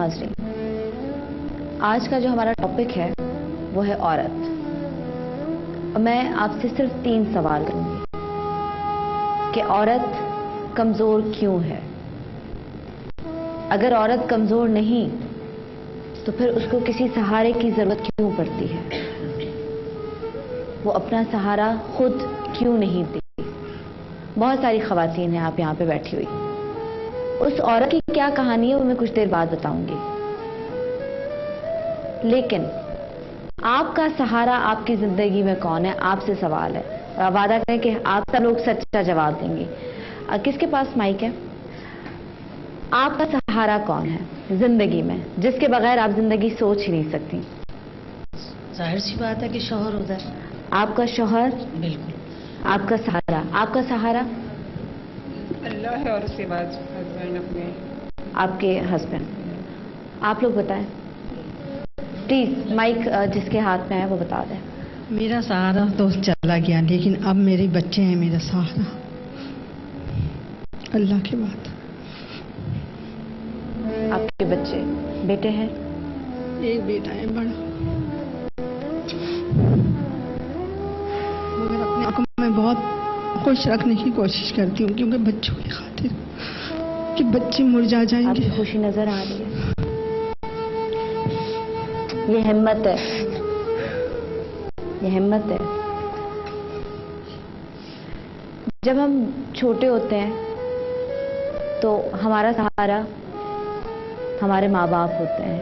नाज़रीन, आज का जो हमारा टॉपिक है वो है औरत। और मैं आपसे सिर्फ 3 सवाल करूंगी कि औरत कमजोर क्यों है। अगर औरत कमजोर नहीं तो फिर उसको किसी सहारे की जरूरत क्यों पड़ती है, वो अपना सहारा खुद क्यों नहीं देती। बहुत सारी खवातीन हैं आप यहाँ पे बैठी हुई, उस औरत की क्या कहानी है वो मैं कुछ देर बाद बताऊंगी। लेकिन आपका सहारा आपकी जिंदगी में कौन है, आपसे सवाल है। और आप वादा करें कि आप सब लोग सच्चा जवाब देंगे। किसके पास माइक है? आपका सहारा कौन है जिंदगी में, जिसके बगैर आप जिंदगी सोच ही नहीं सकती? जाहिर सी बात है कि शौहर होता है। आपका शौहर? बिल्कुल। आपका सहारा? आपका सहारा अल्लाह है और उसके बाद हस्बैंड अपने। आपके हस्बैंड। आप लोग बताएं प्लीज, माइक जिसके हाथ में है वो बता दें। मेरा सहारा तो चला गया, लेकिन अब मेरे बच्चे हैं मेरा सहारा, अल्लाह के बाद। आपके बच्चे, बेटे हैं? एक बेटा है बड़ा, मगर अपने आप को मैं बहुत खुश रखने की कोशिश करती हूँ, क्योंकि बच्चों की खातिर कि बच्चे मुरझा जाएंगे। आपकी खुशी नजर आ रही है, ये हिम्मत है, ये हिम्मत है। जब हम छोटे होते हैं तो हमारा सहारा हमारे माँ बाप होते हैं।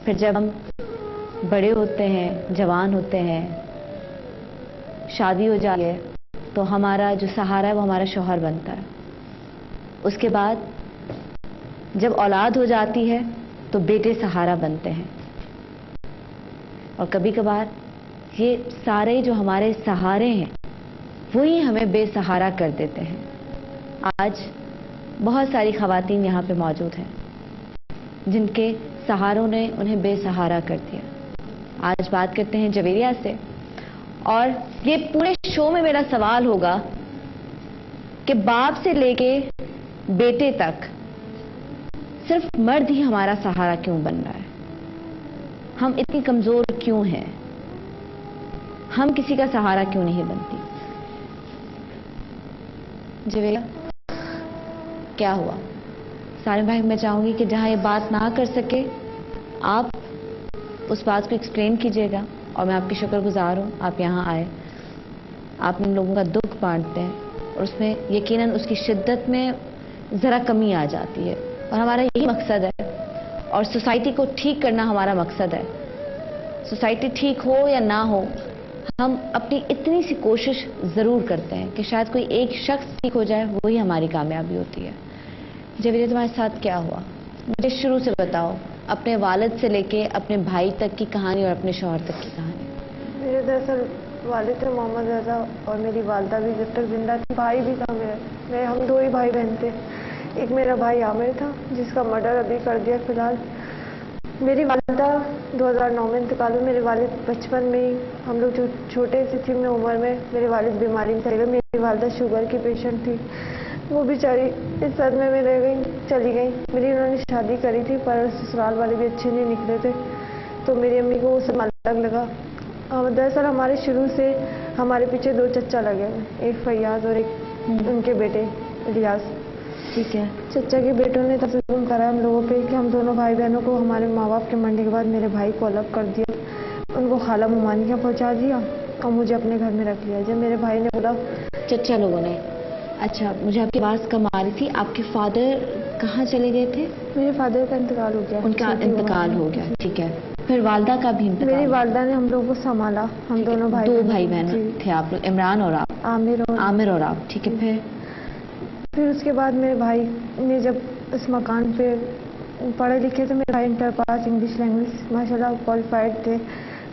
फिर जब हम बड़े होते हैं, जवान होते हैं, शादी हो जाती है तो हमारा जो सहारा है वो हमारा शौहर बनता है। उसके बाद जब औलाद हो जाती है तो बेटे सहारा बनते हैं। और कभी कभार ये सारे जो हमारे सहारे हैं वही हमें बेसहारा कर देते हैं। आज बहुत सारी खवातीन यहाँ पे मौजूद हैं जिनके सहारों ने उन्हें बेसहारा कर दिया। आज बात करते हैं जवेरिया से, और ये पूरे शो में मेरा सवाल होगा कि बाप से लेके बेटे तक सिर्फ मर्द ही हमारा सहारा क्यों बन रहा है? हम इतनी कमजोर क्यों हैं? हम किसी का सहारा क्यों नहीं बनती? जवेरिया, क्या हुआ? सारे भाई, मैं चाहूंगी कि जहां ये बात ना कर सके आप उस बात को एक्सप्लेन कीजिएगा। और मैं आपकी शुक्रगुजार हूं आप यहाँ आए, आप इन लोगों का दुख बांटते हैं और उसमें यकीनन उसकी शिद्दत में जरा कमी आ जाती है। और हमारा यही मकसद है, और सोसाइटी को ठीक करना हमारा मकसद है। सोसाइटी ठीक हो या ना हो, हम अपनी इतनी सी कोशिश जरूर करते हैं कि शायद कोई एक शख्स ठीक हो जाए, वही हमारी कामयाबी होती है। जवेरिया, तुम्हारे साथ क्या हुआ? मुझे शुरू से बताओ, अपने वालिद से लेके अपने भाई तक की कहानी और अपने शौहर तक की कहानी। मेरे दरअसल वालिद थे मोहम्मद रजा, और मेरी वालदा भी जब तक जिंदा थी। भाई भी था मेरे हम 2 ही भाई बहन थे। एक मेरा भाई आमिर था जिसका मर्डर अभी कर दिया फिलहाल। मेरी वालदा 2009 में इंतकाल हुई। मेरे वालिद बचपन में ही, हम लोग जो छोटे से थी में उम्र में, मेरे वालिद बीमारी में चले गए। मेरी वालदा शुगर की पेशेंट थी, वो बेचारी इस सदमे में रह गई, चली गई। मेरी उन्होंने शादी करी थी पर ससुराल वाले भी अच्छे नहीं निकले थे, तो मेरी अम्मी को उससे अलग लगा। दरअसल हमारे शुरू से हमारे पीछे 2 चच्चा लगे हुए, एक फैयाज और एक उनके बेटे इलियास। ठीक है। चच्चा के बेटों ने तस्लीम करा हम लोगों पे कि हम दोनों भाई बहनों को, हमारे माँ बाप के मरने के बाद मेरे भाई को अलग कर दिया, उनको खाला मुमानी के पहुँचा दिया और मुझे अपने घर में रख लिया। जब मेरे भाई ने बोला, चच्चा लोगों ने? अच्छा, मुझे आपकी आवाज कम आ रही थी। आपके फादर कहाँ चले गए थे? मेरे फादर का इंतकाल हो गया। उनका इंतकाल हो गया, ठीक है। फिर वालदा का भी इंतकाल? मेरी वालदा ने हम लोगों को संभाला। हम दोनों भाई 2 भाई बहन थे आप लोग, इमरान और आप? आमिर और आप, ठीक है। फिर उसके बाद मेरे भाई ने जब इस मकान पे पढ़े लिखे थे, मेरे भाई इंटर पास, इंग्लिश लैंग्वेज माशाल्लाह क्वालिफाइड थे।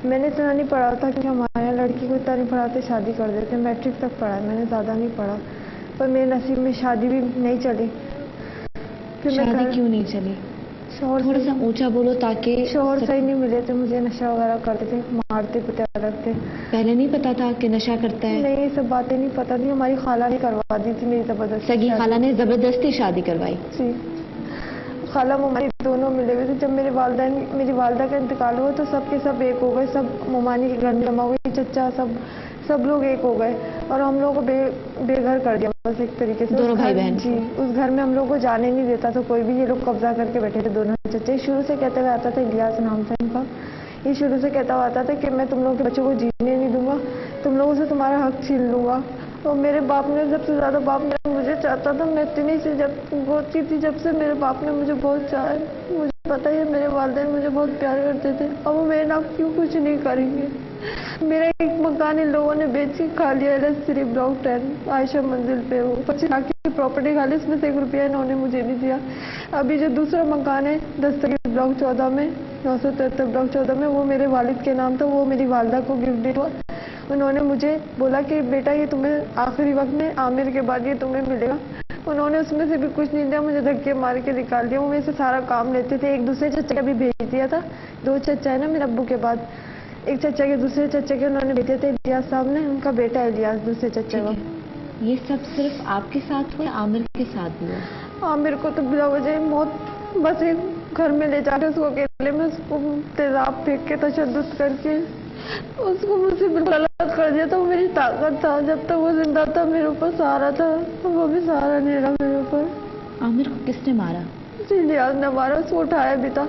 मैंने इतना नहीं पढ़ा था कि हमारे यहाँ लड़की को इतना नहीं पढ़ाते, शादी कर देते। मैट्रिक तक पढ़ा, मैंने ज़्यादा नहीं पढ़ा, पर मेरे नसीब में शादी भी नहीं चली। फिर शादी क्यों नहीं चली? शौहर थोड़ा सा ऊंचा बोलो ताकि। शौहर सही नहीं मिले थे मुझे, नशा वगैरह करते थे, मारते पीटे अलग थे। पहले नहीं पता था कि नशा करता है? नहीं, ये सब बातें नहीं पता थी। हमारी खाला ने करवा दी थी मेरी जबरदस्ती। सगी खाला ने जबरदस्ती शादी करवाई? जी, खाला मोमानी दोनों मिले हुए थे। जब मेरी वालदा का इंतकाल हुआ तो सब के सब एक हो गए, सब मोमानी के घर में जमा हुए, चचा सब लोग एक हो गए और हम लोगों को बेघर कर दिया बस एक तरीके से। दोनों भाई बहन? जी, उस घर में हम लोग को जाने नहीं देता था कोई भी, ये लोग कब्जा करके बैठे थे दोनों चचा। शुरू से कहते हुए आता था, इलियास नाम था इनका, ये शुरू से कहता हुआ आता था कि मैं तुम लोगों के बच्चों को जीने नहीं दूंगा, तुम लोगों से तुम्हारा हक छीन लूंगा। और मेरे बाप ने सबसे ज्यादा, बाप ने मुझे चाहता था, मैं इतनी सी जब होती थी जब से मेरे बाप ने मुझे बहुत चाहा है। मुझे पता है मेरे वालिदैन मुझे बहुत प्यार करते थे और वो मेरे नाम क्यों कुछ नहीं करेंगे। मेरा एक मकान इन लोगों ने बेच के खा लिया LS3 ब्लॉक 10 आयशा मंजिल पे, वो 25 की प्रॉपर्टी खा ली, इसमें से 1 रुपया इन्होंने मुझे नहीं दिया। अभी जो दूसरा मकान है दस्तगीर ब्लॉक 14 में, 973 ब्लॉक 14 में, वो मेरे वालिद के नाम था, वो मेरी वालदा को गिफ्ट हुआ। उन्होंने मुझे बोला कि बेटा ये तुम्हें आखिरी वक्त में आमिर के बाद ये तुम्हें मिलेगा। उन्होंने उसमें से भी कुछ नहीं दिया, मुझे धक्के मार के निकाल दिया। वो मेरे से सारा काम लेते थे। एक दूसरे चचा भी भेज दिया था, 2 चचा है ना मेरे अब्बू के बाद, एक चचा के दूसरे चचा के उन्होंने भेजे थे, इलियास साहब ने, उनका बेटा है इलियास दूसरे चचा का। ये सब सिर्फ आपके साथ हुआ, आमिर के साथ भी हुआ? आमिर को तो बिला वजह मौत, बस एक घर में ले जाकर उसको अकेले में उसको तेजाब फेंक के तशद्दुद करके उसको मुझसे बिल्कुल अलग कर दिया था। वो मेरी ताकत था, जब तक वो जिंदा था मेरे ऊपर सहारा था, वो भी सहारा नहीं रहा मेरे ऊपर। आमिर को किसने मारा? इलियास ने मारा, उसको उठाया भी था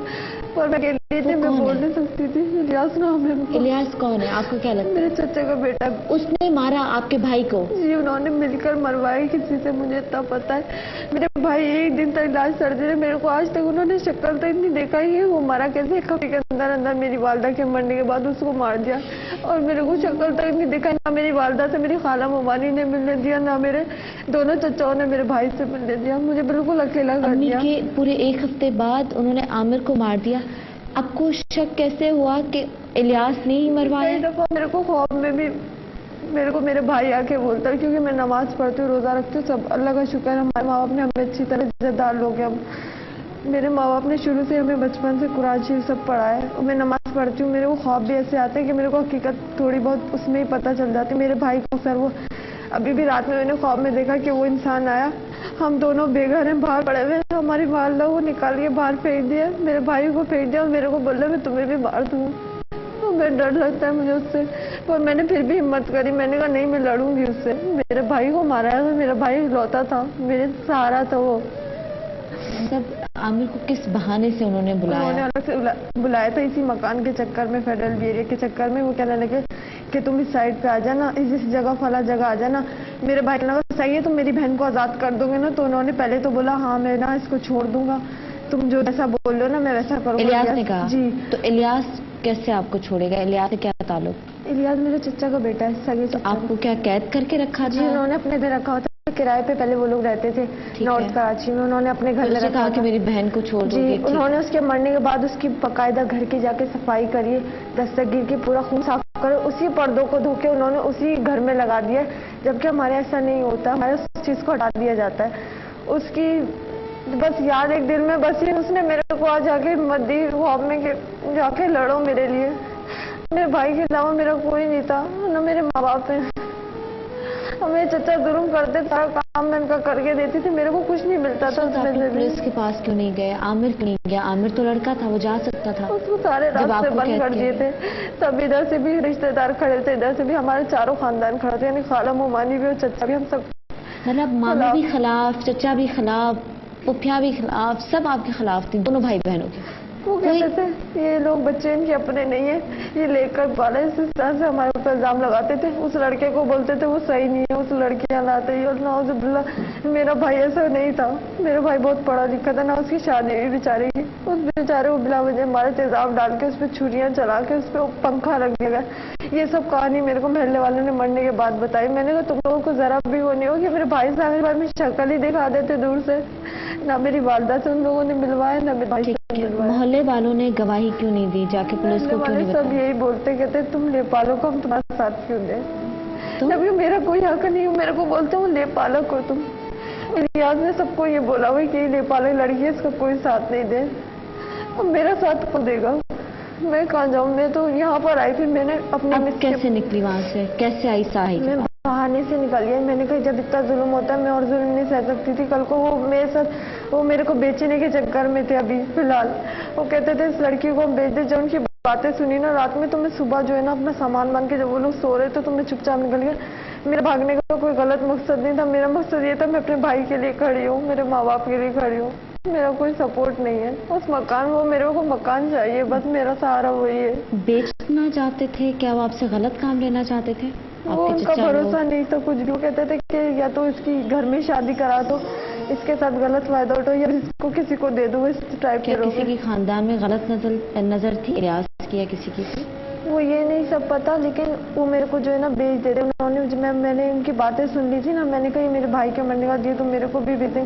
और मैं अकेली थी, मैं बोल नहीं सकती थी। इलियास नाम है। इलियास कौन है, आपको क्या लगता है? मेरे चचा का बेटा। उसने मारा आपके भाई को? जी, उन्होंने मिलकर मरवाया किसी से, मुझे इतना पता है। मेरे भाई एक दिन तक इलाज सर्जरी, मेरे को आज तक उन्होंने शक्ल तक नहीं देखा ही वो मारा कैसे। एक हफ्ते के अंदर अंदर मेरी वालदा के मरने के बाद उसको मार दिया और मेरे को शक्ल तक नहीं देखा। ना मेरी वालदा से मेरी खाला मोमानी ने मिलने दिया, ना मेरे दोनों चचाओं ने मेरे भाई से मिलने दिया। मुझे बिल्कुल अकेला कर दिया। के पूरे 1 हफ्ते बाद उन्होंने आमिर को मार दिया। आपको शक कैसे हुआ कि इलियास ने ही मरवाया? कई दफा मेरे को ख्वाब में भी मेरे को मेरे भाई आके बोलता है, क्योंकि मैं नमाज पढ़ती हूँ, रोजा रखती हूँ, सब अल्लाह का शुक्र है हमारे माँ बाप ने हमें अच्छी तरह इज्जतदार लोग हैं। मेरे माँ बाप ने शुरू से हमें बचपन से कुरान शरीफ सब पढ़ाया है और मैं नमाज पढ़ती हूँ। मेरे को ख्वाब भी ऐसे आते हैं कि मेरे को हकीकत थोड़ी बहुत उसमें ही पता चल जाती है। मेरे भाई को सर वो अभी भी रात में मैंने ख्वाब में देखा कि वो इंसान आया, हम दोनों बेघर हैं, बाहर पड़े हुए हैं, हमारी वालदा को निकाल के बाहर फेंक दिया, मेरे भाई को फेंक दिया और मेरे को बोला मैं तुम्हें भी मार दूंगा। तो मैं डर लगता है मुझे उससे, पर मैंने फिर भी हिम्मत करी। मैंने कहा नहीं, मैं लड़ूंगी उससे। मेरे भाई को मारा है, मेरा भाई लौता था, मेरे सहारा था वो। सब आमिर को किस बहाने से उन्होंने बुलाया? उन्होंने अलग से बुलाया था इसी मकान के चक्कर में, फेडरल एरिया के चक्कर में। वो कहने लगे कि तुम इस साइड पे आ जाना, इस जगह फला जगह आ जाना। मेरे भाई ने कहा सही है, तुम मेरी बहन को आजाद कर दोगे ना? तो उन्होंने पहले तो बोला हाँ मैं ना इसको छोड़ दूंगा, तुम जो ऐसा बोल रहे हो ना मैं वैसा करूंगा। इलियास ने कहा? जी। तो इलियास कैसे आपको छोड़ेगा? इलियास से क्या ताल्लुक? इलियास मेरे चचा का बेटा है, सगे चचा। आपको क्या कैद करके रखा जी, था? उन्होंने अपने घर रखा होता, किराए पे पहले वो लोग रहते थे नॉर्थ कराची में, उन्होंने अपने घर में कहा कि मेरी बहन को छोड़ दोगे? जी, उन्होंने उसके मरने के बाद उसकी बाकायदा घर की जाके सफाई करिए, दस्तगीर की पूरा खून साफ कर, उसी पर्दों को धो के उन्होंने उसी घर में लगा दिया। जबकि हमारे ऐसा नहीं होता, हमारे उस चीज को हटा दिया जाता है। उसकी बस याद एक दिन में बस ये उसने मेरे को आज जाके हिम्मत दी ख्वाब में कि जाके लड़ो मेरे लिए। मेरे भाई के अलावा मेरा कोई नहीं था, ना मेरे माँ बाप है। हमें चचा जुर्म करते, सारा काम मैं उनका करके देती थी, मेरे को कुछ नहीं मिलता था। पुलिस के पास क्यों नहीं गए? आमिर क्यों नहीं गया? आमिर तो लड़का था, वो जा सकता था। उसको सारे रास्ते बंद कर दिए थे। तब इधर से भी रिश्तेदार खड़े थे, इधर से भी हमारे चारों खानदान खड़े थे, यानी खाला मोमानी भी और चचा भी, हम सब। मतलब मामी भी खिलाफ, चचा भी खिलाफ, पुफिया भी खिलाफ, सब आपके खिलाफ थी, दोनों भाई बहनों के। वो कहते थे ये लोग बच्चे इनके अपने नहीं है, ये लेकर वाले इस तरह से हमारे ऊपर इल्जाम लगाते थे। उस लड़के को बोलते थे वो सही नहीं है, उस लड़कियां लाते ही। और नाउजुबिल्लाह मेरा भाई ऐसा नहीं था, मेरा भाई बहुत पढ़ा लिखा था, ना उसकी शादी हुई बेचारे की। उस बेचारे को बिला वजह हमारे तेजाब डाल के, उस पर छुरियां चला के, उस पर पंखा रख दिया गया। ये सब कहानी मेरे को महल्ले वालों ने मरने के बाद बताई। मैंने कहा तुम लोगों को जरा भी वो नहीं हो कि मेरे भाई साहब बार में शक्ल ही दिखा देते दूर से। ना मेरी वालदा से उन लोगों ने मिलवाया, ना मेरे भाई से मिलवाया। मोहल्ले वालों ने गवाही क्यों नहीं दी? जाके पुलिस को क्यों नहीं बताया? सब यही बोलते, कहते तुम ले पालो को हम तुम्हारे साथ क्यों दे? जबकि मेरा कोई हक नहीं, मेरे को बोलते हो ले पालो को तुम। इलियास ने सबको ये बोला हुआ कि ले पालो लड़की है, इसका कोई साथ नहीं दे। अब मेरा साथ कौन देगा? मैं कहाँ जाऊँ? मैं तो यहाँ पर आई, फिर मैंने अपने कैसे निकली वहाँ से? कैसे आई साहिल? बहाने से निकल गया। मैंने कहा जब इतना जुल्म होता है मैं और जुल्म नहीं सह सकती थी। कल को वो मेरे साथ, वो मेरे को बेचने के चक्कर में थे अभी फिलहाल। वो कहते थे इस लड़की को हम बेच दे। जब उनकी बातें सुनी ना रात में, तो मैं सुबह जो है ना अपना सामान मान के, जब वो लोग सो रहे थे तो मैं चुपचाप निकल गया। मेरा भागने का कोई गलत मकसद नहीं था। मेरा मकसद ये था मैं अपने भाई के लिए खड़ी हूँ, मेरे माँ बाप के लिए खड़ी हूँ। मेरा कोई सपोर्ट नहीं है। उस मकान, वो मेरे को मकान चाहिए, बस मेरा सहारा वही है। बेचना चाहते थे क्या? वो आपसे गलत काम लेना चाहते थे? वो उनका भरोसा नहीं था कुछ भी। वो कहते थे कि या तो इसकी घर में शादी करा दो, इसके साथ गलत फायदा उठो, या इसको किसी को दे दो, इस टाइप के। किसी की खानदान में गलत नजर थी, रियाज किया किसी की थी? वो ये नहीं सब पता, लेकिन वो मेरे को जो है ना बेच देते। उन्होंने, मैंने उनकी बातें सुन ली थी ना, मैंने कहा ये मेरे भाई के मरने का दिए तो मेरे को भी भेजें।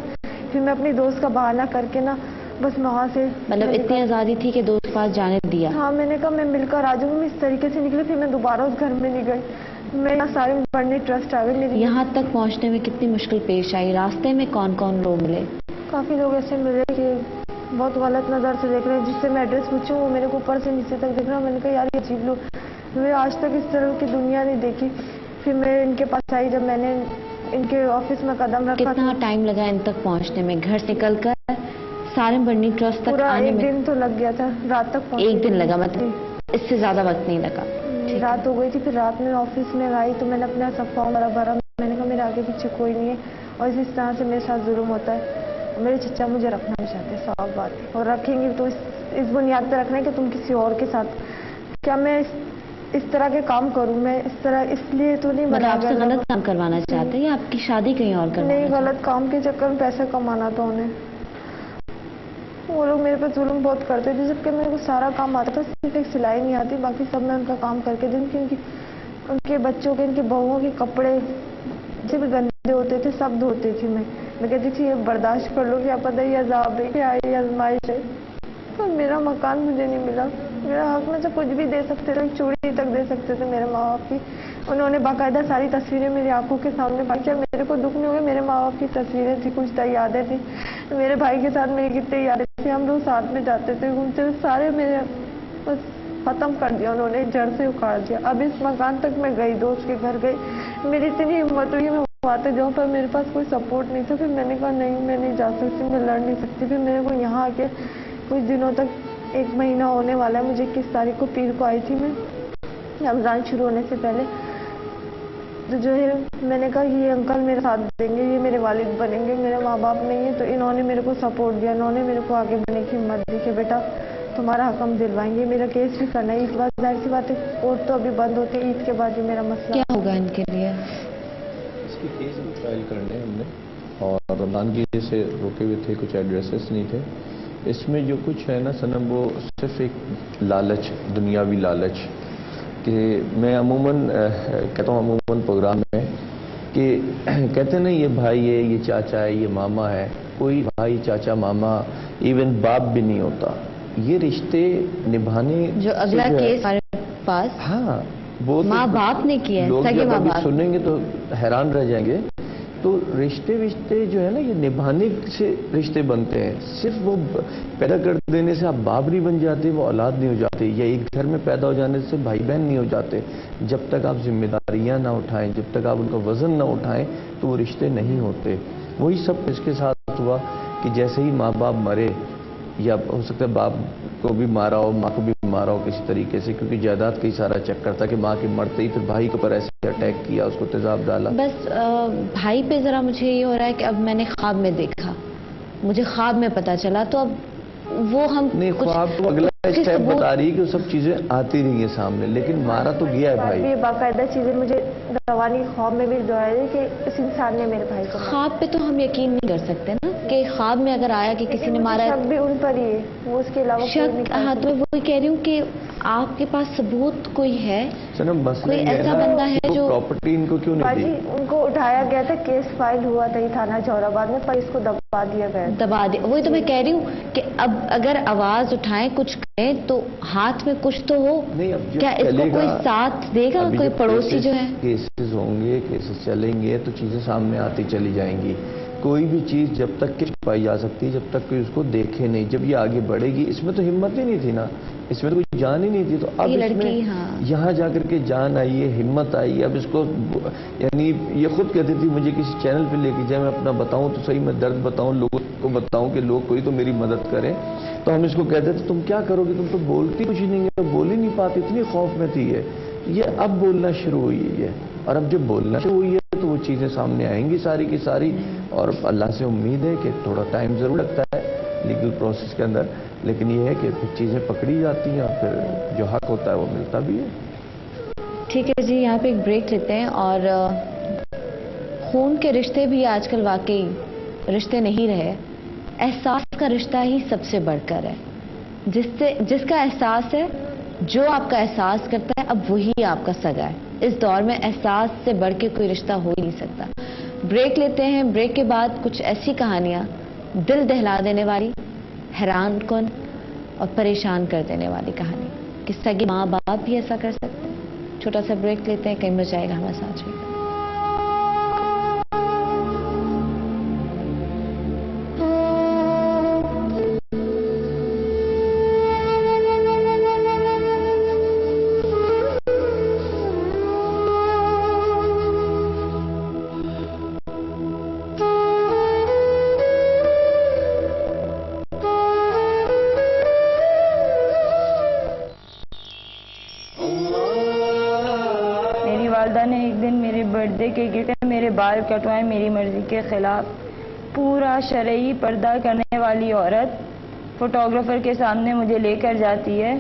फिर मैं अपनी दोस्त का बहाना करके ना बस वहाँ से, मतलब इतनी आज़ादी थी कि दोस्त के पास जाने दिया? हाँ, मैंने कहा मैं मिलकर आ जाऊंगी। मैं इस तरीके से निकली। फिर मैं दोबारा उस घर में नहीं गई। मैं यहाँ सारे बढ़ने ट्रस्ट आ गई मेरी। यहाँ तक पहुँचने में कितनी मुश्किल पेश आई? रास्ते में कौन कौन लोग मिले? काफ़ी लोग ऐसे मिले कि बहुत गलत नज़र से देख रहे हैं। जिससे मैं एड्रेस पूछूँ वो मेरे को ऊपर से नीचे तक देख रहा। मैंने कहा यार ये अजीब लोग, मैं आज तक इस तरह की दुनिया नहीं देखी। फिर मैं इनके पास आई, जब मैंने इनके ऑफिस में कदम रखा। कितना टाइम लगा इन तक पहुँचने में? घर से निकल कर सारम बर्नी ट्रस्ट तक आने में? एक दिन तो लग गया था, रात तक। एक दिन लगा, मतलब इससे ज्यादा वक्त नहीं लगा? रात हो गई थी। फिर रात में ऑफिस में आई तो मैंने अपना सब फॉर्म भरा। मैंने कहा मेरे आगे पीछे कोई नहीं है और इस तरह से मेरे साथ जुल्म होता है। मेरे चचा मुझे रखना नहीं चाहते, साफ बात है। और रखेंगे तो इस बुनियाद पर रखना है कि तुम किसी और के साथ। क्या मैं इस तरह के काम करूं? मैं इस तरह इसलिए तो नहीं मतलब आपसे गलत काम करवाना चाहते हैं या आपकी शादी कहीं और करवाना? नहीं, गलत काम के चक्कर में पैसा कमाना था उन्हें। वो लोग मेरे पे जुल्म बहुत करते थे, जबकि मेरे को सारा काम आता था, सिर्फ एक सिलाई नहीं आती, बाकी सब मैं उनका काम करके दूँ। क्योंकि उनके बच्चों के, उनकी बहुओं के कपड़े जो भी गंदे होते थे सब धोती थी मैं कहती थी ये बर्दाश्त कर लो, क्या पता ये अज़ाब है, क्या ये आजमाइश है। पर मेरा मकान मुझे नहीं मिला। मेरा हक में से कुछ भी दे सकते थे, चूड़ी तक दे सकते थे मेरे माँ बाप की। उन्होंने बाकायदा सारी तस्वीरें मेरी आंखों के सामने बाकी। मेरे को दुख नहीं हुआ, मेरे माँ बाप की तस्वीरें थी, कुछ यादें थी। मेरे भाई के साथ मेरी कितनी यादें थी, हम लोग साथ में जाते थे, घूमते थे। सारे मेरे बस खत्म कर दिया उन्होंने, जड़ से उखाड़ दिया। अब इस मकान तक मैं गई, दोस्त के घर गई, मेरी इतनी हिम्मत हुई मैं आते जाऊँ, पर मेरे पास कोई सपोर्ट नहीं था। फिर मैंने कहा नहीं, मैं नहीं जा सकती, मैं लड़ नहीं सकती। फिर मेरे को यहाँ आके कुछ दिनों तक, 1 महीना होने वाला है मुझे, 21 तारीख को पीर को आई थी मैं, रमज़ान शुरू होने से पहले। तो जो है मैंने कहा ये अंकल मेरे साथ देंगे, ये मेरे वालिद बनेंगे, मेरे माँ बाप नहीं है। तो इन्होंने मेरे को सपोर्ट दिया, इन्होंने मेरे को आगे बढ़ने की हिम्मत दी कि बेटा तुम्हारा हक हम दिलवाएंगे, मेरा केस भी करना है। ईद बाद जाहिर सी बात है, कोर्ट तो अभी बंद होते हैं, ईद के बाद ही मेरा मसला। क्या होगा इनके लिए? इसकी केस फाइल करने हमने, और रमज़ान की वजह से रोके हुए थे, कुछ एड्रेसेस नहीं थे। इसमें जो कुछ है ना सनम, वो सिर्फ एक लालच, दुनियावी लालच। कि मैं अमूमन कहता हूँ, अमूमन प्रोग्राम में कि कहते नहीं ये भाई है, ये चाचा है, ये मामा है। कोई भाई, चाचा, मामा, इवन बाप भी नहीं होता। ये रिश्ते निभाने जो अगला केस हमारे पास, हाँ, वो माँ बाप ने किया है, लोग सगे जब माँ अभी बाप सुनेंगे तो हैरान रह जाएंगे। तो रिश्ते जो है ना, ये निभाने से रिश्ते बनते हैं। सिर्फ वो पैदा कर देने से आप बाप नहीं बन जाते, वो औलाद नहीं हो जाते, या एक घर में पैदा हो जाने से भाई बहन नहीं हो जाते। जब तक आप जिम्मेदारियां ना उठाएं, जब तक आप उनका वजन ना उठाएं, तो वो रिश्ते नहीं होते। वही सब इसके साथ हुआ कि जैसे ही माँ बाप मरे, या हो सकता है बाप को भी मारा हो, माँ को भी मारा हो किसी तरीके से, क्योंकि जायदाद का ही सारा चक्कर था कि माँ के मरते ही फिर भाई के ऊपर ऐसे अटैक किया, उसको तेजाब डाला। बस भाई पे जरा मुझे ये हो रहा है कि अब मैंने ख्वाब में देखा, मुझे ख्वाब में पता चला, तो अब वो हम नहीं, ख्वाब तो अगला स्टेप बता रही है कि वो सब चीजें आती रही है सामने, लेकिन मारा तो गया है भाई। ये बाकायदा चीजें मुझे रवानी ख्वाब में भी दोहराई कि इस इंसान ने मेरे भाई को। ख्वाब पे तो हम यकीन नहीं कर सकते ना कि ख्वाब में अगर आया कि किसी ने मारा है। शक भी उन पर ही है, वो उसके अलावा शक। हाँ, तो मैं वही कह रही हूँ कि आपके पास सबूत कोई है, कोई ऐसा बंदा है जो प्रॉपर्टी इनको क्यों नहीं दी? उनको उठाया गया था, केस फाइल हुआ था थाना जौहराबाद में, पर इसको दबा दिया गया। दबा दिया, वही तो मैं कह रही हूँ कि अब अगर आवाज उठाएं, कुछ करें, तो हाथ में कुछ तो हो। क्या इसको कोई साथ देगा? कोई पड़ोसी जो है, केसेस होंगे, केसेस चलेंगे तो चीजें सामने आती चली जाएंगी। कोई भी चीज जब तक कि पाई जा सकती है, जब तक कोई उसको देखे नहीं। जब ये आगे बढ़ेगी, इसमें तो हिम्मत ही नहीं थी ना, इसमें तो कोई जान ही नहीं थी, तो अब ये इसमें लड़की, हाँ। यहाँ जाकर के जान आई है, हिम्मत आई है। अब इसको यानी ये खुद कहती थी मुझे किसी चैनल पे लेके जाए, मैं अपना बताऊं तो सही, मैं दर्द बताऊं, लोगों को बताऊं कि लोग कोई तो मेरी मदद करें। तो हम इसको कहते थे तुम क्या करोगे, तुम तो बोलती कुछ नहीं है, बोल ही नहीं पाती, इतनी खौफ में थी ये अब बोलना शुरू हुई है। और अब जब बोलना शुरू हुई है तो वो चीज़ें सामने आएंगी सारी की सारी। और अल्लाह से उम्मीद है कि थोड़ा टाइम ज़रूर लगता है लीगल प्रोसेस के अंदर, लेकिन ये है कि फिर चीज़ें पकड़ी जाती हैं और फिर जो हक होता है वो मिलता भी है। ठीक है जी, यहाँ पे एक ब्रेक लेते हैं। और खून के रिश्ते भी आजकल वाकई रिश्ते नहीं रहे, एहसास का रिश्ता ही सबसे बढ़कर है। जिसका एहसास है, जो आपका एहसास करता है, अब वही आपका सगा है। इस दौर में एहसास से बढ़ के कोई रिश्ता हो ही नहीं सकता। ब्रेक लेते हैं, ब्रेक के बाद कुछ ऐसी कहानियां दिल दहला देने वाली, हैरान कन और परेशान कर देने वाली कहानी कि सगे माँ बाप भी ऐसा कर सकते हैं। छोटा सा ब्रेक लेते हैं, कहीं मजा आएगा हमारे साथ में। वालदा ने एक दिन मेरे बर्थडे के गिफ्ट में मेरे बाल कटवाए मेरी मर्जी के खिलाफ। पूरा शरई पर्दा करने वाली औरत फोटोग्राफर के सामने मुझे लेकर जाती है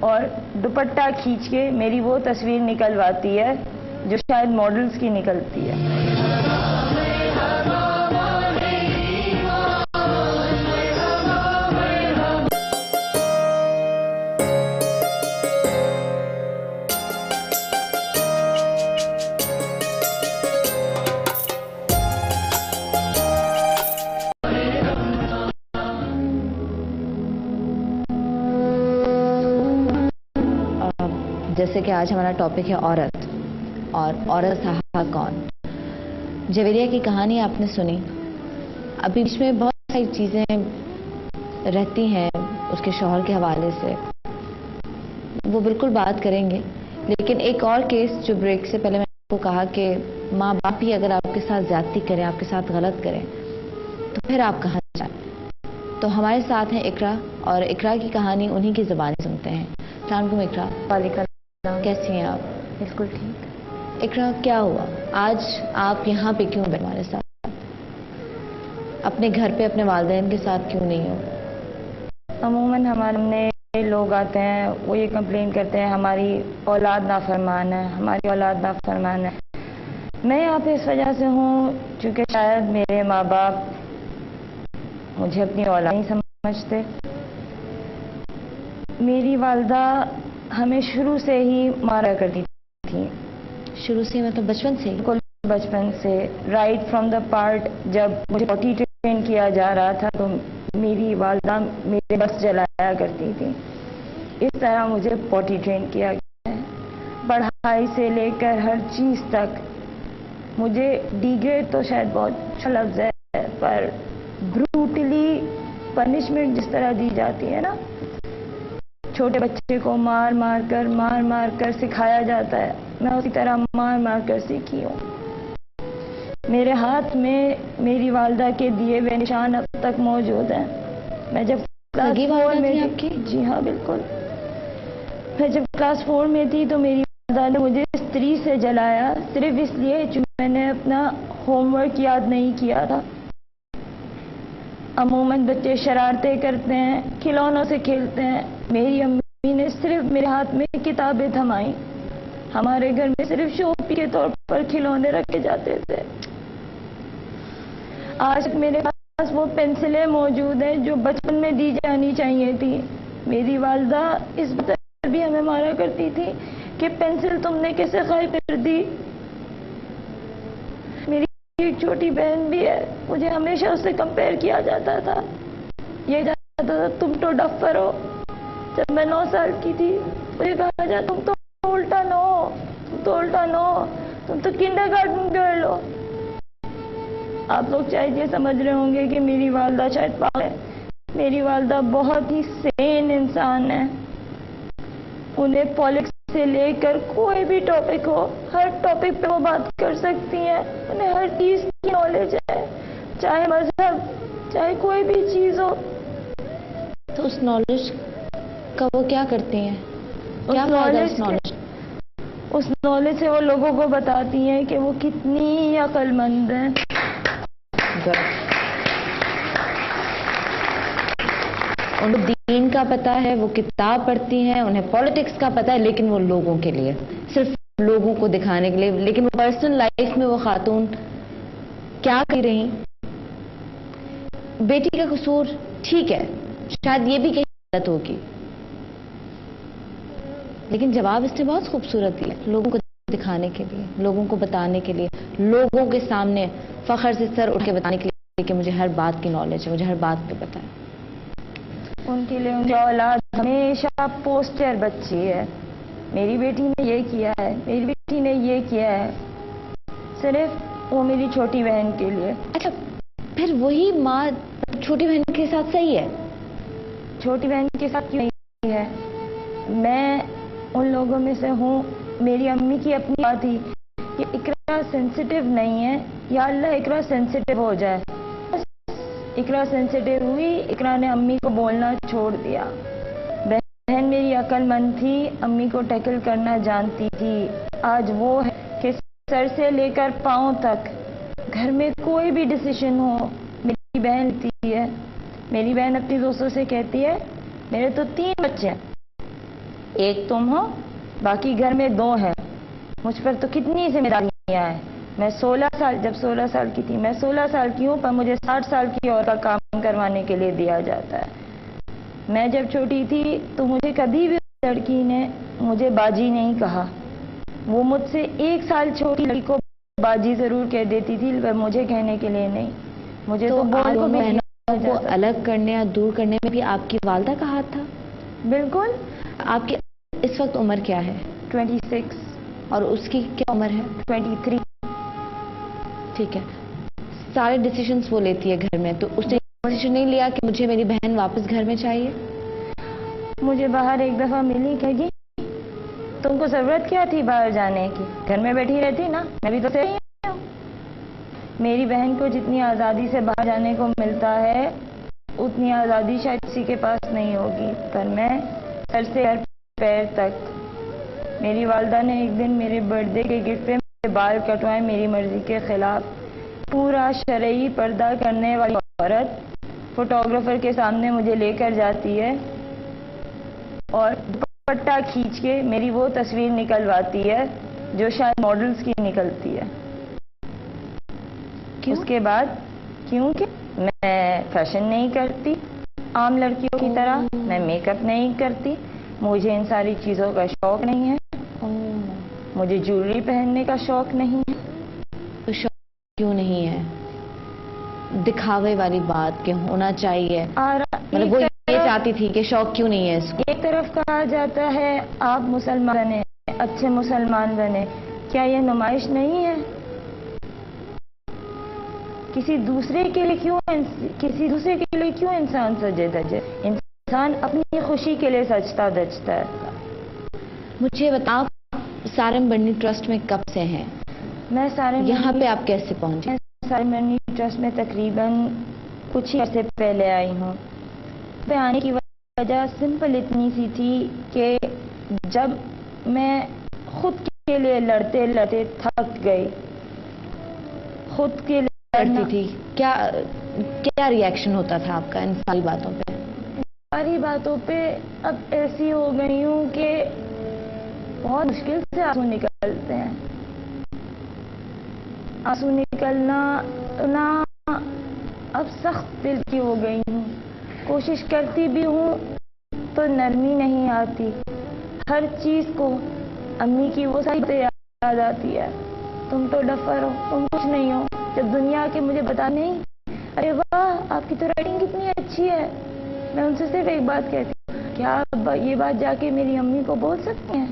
और दुपट्टा खींच के मेरी वो तस्वीर निकलवाती है जो शायद मॉडल्स की निकलती है। जैसे कि आज हमारा टॉपिक है औरत, और औरत था कौन। जवेरिया की कहानी आपने सुनी, अभी बीच में बहुत सारी चीज़ें रहती हैं उसके शौहर के हवाले से, वो बिल्कुल बात करेंगे। लेकिन एक और केस जो ब्रेक से पहले मैंने आपको कहा कि माँ बाप ही अगर आपके साथ ज्यादती करें, आपके साथ गलत करें, तो फिर आप कहाँ जाएं। तो हमारे साथ हैं इकरा, और इकरा की कहानी उन्हीं की ज़बानी सुनते हैं। अस्सलाम वालेकुम इकरा। वालेकुम, कैसी हैं आप? बिल्कुल ठीक। इकरा, क्या हुआ आज आप यहाँ पे क्यों बैठे हमारे साथ? अपने घर पे अपने वालिदैन के साथ क्यों नहीं हो? अमूमन हमारे लोग आते हैं, वो ये कंप्लेन करते हैं हमारी औलाद नाफरमान है, हमारी औलाद नाफरमान है। मैं यहाँ पे इस वजह से हूँ क्योंकि शायद मेरे माँ बाप मुझे अपनी औलाद नहीं समझते। मेरी वालदा हमें शुरू से ही मारा करती थी। शुरू से मतलब बचपन से? बिल्कुल बचपन से, राइट फ्रॉम द पार्ट जब मुझे पॉटी ट्रेन किया जा रहा था तो मेरी वालदा मेरे बस जलाया करती थी। इस तरह मुझे पॉटी ट्रेन किया गया है। पढ़ाई से लेकर हर चीज़ तक मुझे डिग्रेड तो शायद बहुत अच्छा लफ्ज़ है, पर ब्रूटली पनिशमेंट जिस तरह दी जाती है ना, छोटे बच्चे को मार मार कर सिखाया जाता है, मैं उसी तरह मार मार कर सीखी हूँ। मेरे हाथ में मेरी वालदा के दिए हुए निशान अब तक मौजूद हैं। मैं जब क्लास 4 में थी, जी हाँ बिल्कुल, मैं जब क्लास 4 में थी तो मेरी वालदा ने मुझे स्त्री से जलाया, सिर्फ इसलिए कि मैंने अपना होमवर्क याद नहीं किया था। अमूमन बच्चे शरारतें करते हैं, खिलौनों से खेलते हैं। मेरी अम्मी ने सिर्फ मेरे हाथ में किताबें थमाई। हमारे घर में सिर्फ शौक के तौर पर खिलौने रखे जाते थे। आज मेरे पास वो पेंसिलें मौजूद हैं जो बचपन में दी जानी चाहिए थी। मेरी वालदा इस बात भी हमें मारा करती थी कि पेंसिल तुमने कैसे गायब कर दी। मेरी एक छोटी बहन भी है, मुझे हमेशा उससे कंपेयर किया जाता था। ये जाता था तुम तो डफर हो। जब मैं 9 साल की थी मुझे कहा जाता तुम तो उल्टा नो, तुम तो किंडरगार्टन गर्ल हो। आप लोग शायद ये समझ रहे होंगे कि मेरी वालदा शायद पागल है, میری والدہ بہت ہی سین انسان ہے. انہیں پالیٹکس سے لے کر کوئی بھی ٹاپک ہو، ہر ٹاپک پہ وہ بات کر سکتی ہیں. انہیں ہر چیز کی نالج ہے، چاہے مذہب، چاہے کوئی بھی چیز ہو. تو اس نالج کا وہ کیا کرتی ہیں؟ کیا فائدہ اس نالج؟ اس نالج سے وہ لوگوں کو بتاتی ہیں کہ وہ کتنی عقل مند ہیں. ان کو دین کا پتہ ہے، وہ کتاب پڑھتی ہیں، انہیں پالیٹکس کا پتہ ہے، لیکن وہ لوگوں کے لیے، صرف لوگوں کو دکھانے کے لیے. لیکن وہ پرسنل لائف میں وہ خاتون کیا کر رہی؟ بیٹی کا قصور ٹھیک ہے، شاید یہ بھی کہیں غلط ہوگی، لیکن جواب اس نے بہت خوبصورت دیا، لوگوں کو دکھانے کے لیے، لوگوں کو بتانے کے لیے، لوگوں کے سامنے فخر سے سر اٹھ کے بتانے کے لیے کہ مجھے ہر بات کی نالج ہے، مجھے ہر بات پہ پتہ ہے. ان کے لیے ان کی اولاد ہمیشہ پوسٹر بچی ہے. میری بیٹی نے یہ کیا ہے، میری بیٹی نے یہ کیا ہے، صرف وہ میری چھوٹی بہن کے لیے. اچھا، پھر وہی ماں چھوٹی بہن کے ساتھ صحیح ہے؟ چھوٹی بہن کے ساتھ کیوں نہیں ہے؟ میں ان لوگوں میں سے ہوں. میری امی کی اپنی بات تھی کہ اقرا سینسیٹیو نہیں ہے، یا اللہ اقرا سینسیٹیو ہو جائے. اقرا سینسیٹیو ہوئی، اقرا نے امی کو بولنا چھوڑ دیا. بہن میری عقل مند تھی، امی کو ٹیکل کرنا جانتی تھی. آج وہ ہے کہ سر سے لے کر پاؤں تک گھر میں کوئی بھی ڈیسیشن ہو میری بہن لیتی ہے. میری بہن اپنی دوستوں سے کہتی ہے میرے تو 3 بچے ہیں، ایک تم ہو، باقی گھر میں 2 ہیں. مجھ پر تو کتنی ذمہ داریاں ہیں. میں 16 سال، جب 16 سال کی تھی، میں 16 سال کی ہوں، پر مجھے 60 سال کی عورت کا کام کروانے کے لیے دیا جاتا ہے. میں جب چھوٹی تھی تو مجھے کبھی بھی لڑکی نے مجھے باجی نہیں کہا. وہ مجھ سے 1 سال چھوٹی لڑکی کو باجی ضرور کہہ دیتی تھی، پر مجھے کہنے کے لیے نہیں. مجھے تو بول کو بہنوں کو الگ کرنے یا دور کرنے میں بھی آپ کی والدہ کا ہاتھ تھا؟ بالکل. آپ کی اس وقت عمر کیا ہے؟ 26. اور اس کی کیا عمر ہے؟ 23. ٹھیک ہے. سارے ڈیسیشنز وہ لیتی ہے گھر میں، تو اس نے ڈیسیشن نہیں لیا کہ مجھے میری بہن واپس گھر میں چاہیے؟ مجھے باہر ایک دفعہ ملی، کہے گی تم کو ضرورت کیا تھی باہر جانے کی، گھر میں بیٹھی رہتی نا، میں بھی تو صحیح ہوں. میری بہن کو جتنی آزادی سے باہر جانے کو ملتا ہے اتنی آزادی شاید کسی کے پاس نہیں ہوگی. پر میں سر سے پیر تک. میری والدہ نے ایک دن میرے برتھ ڈے کے گفٹ پہ میرے بال کٹوائے میری مرضی کے خلاف. پورا شرعی پردہ کرنے والی عورت فوٹوگرافر کے سامنے مجھے لے کر جاتی ہے اور دوپٹہ کھینچ کے میری وہ تصویر نکلواتی ہے جو شاید ماڈلز کی نکلتی ہے. اس کے بعد کیونکہ میں فیشن نہیں کرتی عام لڑکیوں کی طرح، میں میک اپ نہیں کرتی، مجھے ان ساری چیزوں کا شوق نہیں ہے، مجھے جویلری پہننے کا شوق نہیں ہے. تو شوق کیوں نہیں ہے؟ دکھاوے والی بات کہ ہونا چاہیے، مطلب وہ یہ چاہتی تھی کہ شوق کیوں نہیں ہے اس کو؟ ایک طرف کہا جاتا ہے آپ مسلمان بنے، اچھے مسلمان بنے، کیا یہ نمائش نہیں ہے؟ کسی دوسرے کے لیے کیوں انسان سجے دجے؟ انسان اپنی خوشی کے لیے سجتا دجتا ہے. مجھے بتاؤ سارم بڑنی ٹرسٹ میں کب سے ہیں؟ میں یہاں پہ آپ کیسے پہنچے؟ سارم بڑنی ٹرسٹ میں تقریباً کچھ ہی عرصے پہلے آئی ہوں. پہ آنے کی وجہ سمپل اتنی سی تھی کہ جب میں خود کے لیے لڑتے لڑتے تھک گئی، خود کے لیے لڑتی تھی، کیا ری ایکشن ہوتا تھا آپ کا ان ساری باتوں پہ؟ ساری باتوں پہ اب ایسی ہو گئی ہوں کہ بہت مشکل سے آنسو نکلتے ہیں. آنسو نکلنا اب سخت دل کی ہو گئی ہوں. کوشش کرتی بھی ہوں تو نرمی نہیں آتی. ہر چیز کو امی کی وہ ساری باتیں یاد آتی ہے، تم تو ڈفر ہو، تم کچھ نہیں ہو. جب دنیا کے مجھے بتا نہیں، ارے واہ آپ کی تو رائٹنگ کتنی اچھی ہے، میں ان سے صرف ایک بات کہتی ہوں، کیا آپ یہ بات جا کے میری امی کو بول سکتی ہیں؟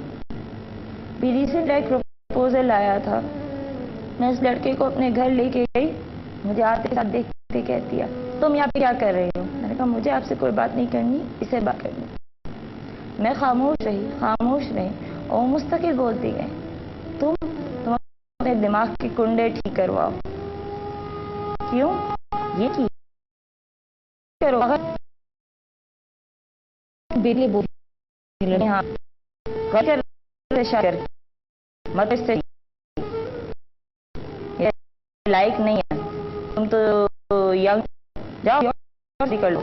بھی ریسنٹ ایک پروپوزل آیا تھا، میں اس لڑکے کو اپنے گھر لے کے گئی، مجھے آتے ساتھ دیکھتے کہتی ہے تم یہاں پہ کیا کر رہی ہو؟ نے کہا مجھے آپ سے کوئی بات نہیں کرنی، اسے بات کرنی. میں خاموش رہی اور مستقل بولتی گئی تم اپنے دماغ کے کنڈے ٹھیک کرواؤ. کیوں؟ یہ ٹھیک کرو. بیٹے بول ہاں مت اس سے لائک نہیں ہے، تم تو ینگ جاؤ کر لو.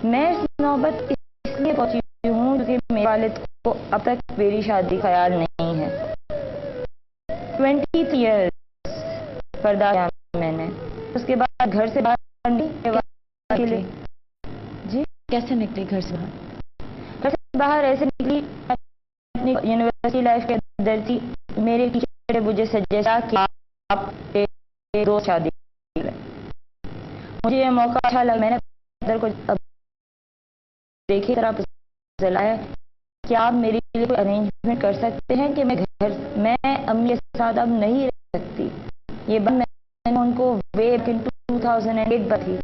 میں اس نوبت اس لیے پہنچی ہوں کیونکہ میرے والد کو اب تک میری شادی خیال نہیں ہے. 20 ایئرس پردہ کیا میں نے، اس کے بعد گھر سے باہر کے لیے. جی کیسے نکلی گھر سے باہر؟ گھر سے باہر ایسے نکلی، اپنی یونیورسٹی لائف کے اندر تھی. میرے ٹیچر نے مجھے سجیسٹ کہ آپ دو شادی کریں. مجھے یہ موقع اچھا لگا. میں نے ادھر کو دیکھی طرح جلایا کہ آپ میرے لیے کوئی ارینجمنٹ کر سکتے ہیں کہ میں امی کے ساتھ اب نہیں رہ سکتی. یہ بات میں نے ان کو ویب ان 2008 پر تھی.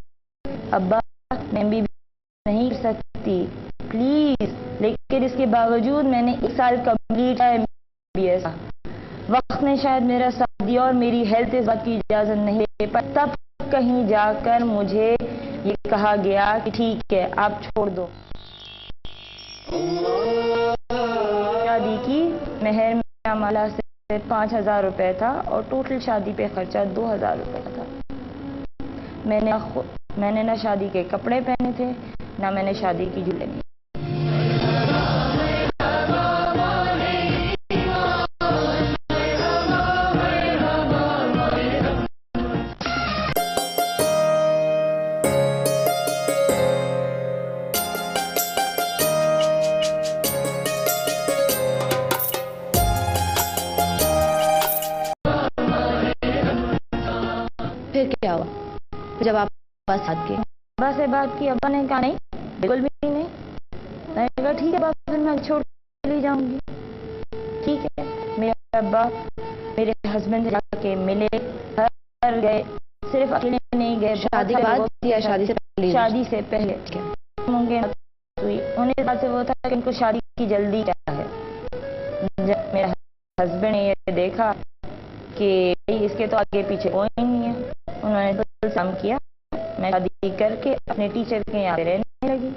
ابا میں بھی نہیں کر سکتی پلیز. لیکن اس کے باوجود میں نے 1 سال کمپلیٹ ہے. وقت نے شاید میرا ساتھ دیا اور میری ہیلتھ اس بات کی اجازت نہیں دے پر تب کہیں جا کر مجھے یہ کہا گیا کہ ٹھیک ہے آپ چھوڑ دو. شادی کی مہر میں مالا سے 5,000 روپے تھا اور ٹوٹل شادی پہ خرچہ 2,000 روپے کا تھا. میں نے نہ شادی کے کپڑے پہنے تھے نہ میں نے شادی کی جھولے لی. پھر کیا ہوا جب آپ بس ابا سے بات کی؟ ابا نے کہا نہیں، بالکل بھی نہیں. میں نے کہا ٹھیک ہے ابا پھر میں چھوڑ چلی جاؤں گی. ٹھیک ہے. میرے ابا میرے ہسبینڈ جا کے ملے، گھر گئے. صرف اکیلے نہیں گئے، شادی کے بعد یا شادی سے پہلے؟ شادی سے پہلے. ممکن ہوئی انہیں بات سے وہ تھا کہ ان کو شادی کی جلدی کیا ہے. جب میرا ہسبینڈ نے یہ دیکھا کہ اس کے تو آگے پیچھے کوئی نہیں ہے، انہوں نے کام کیا. میں شادی کر کے اپنے ٹیچر کے یہاں رہنے لگی.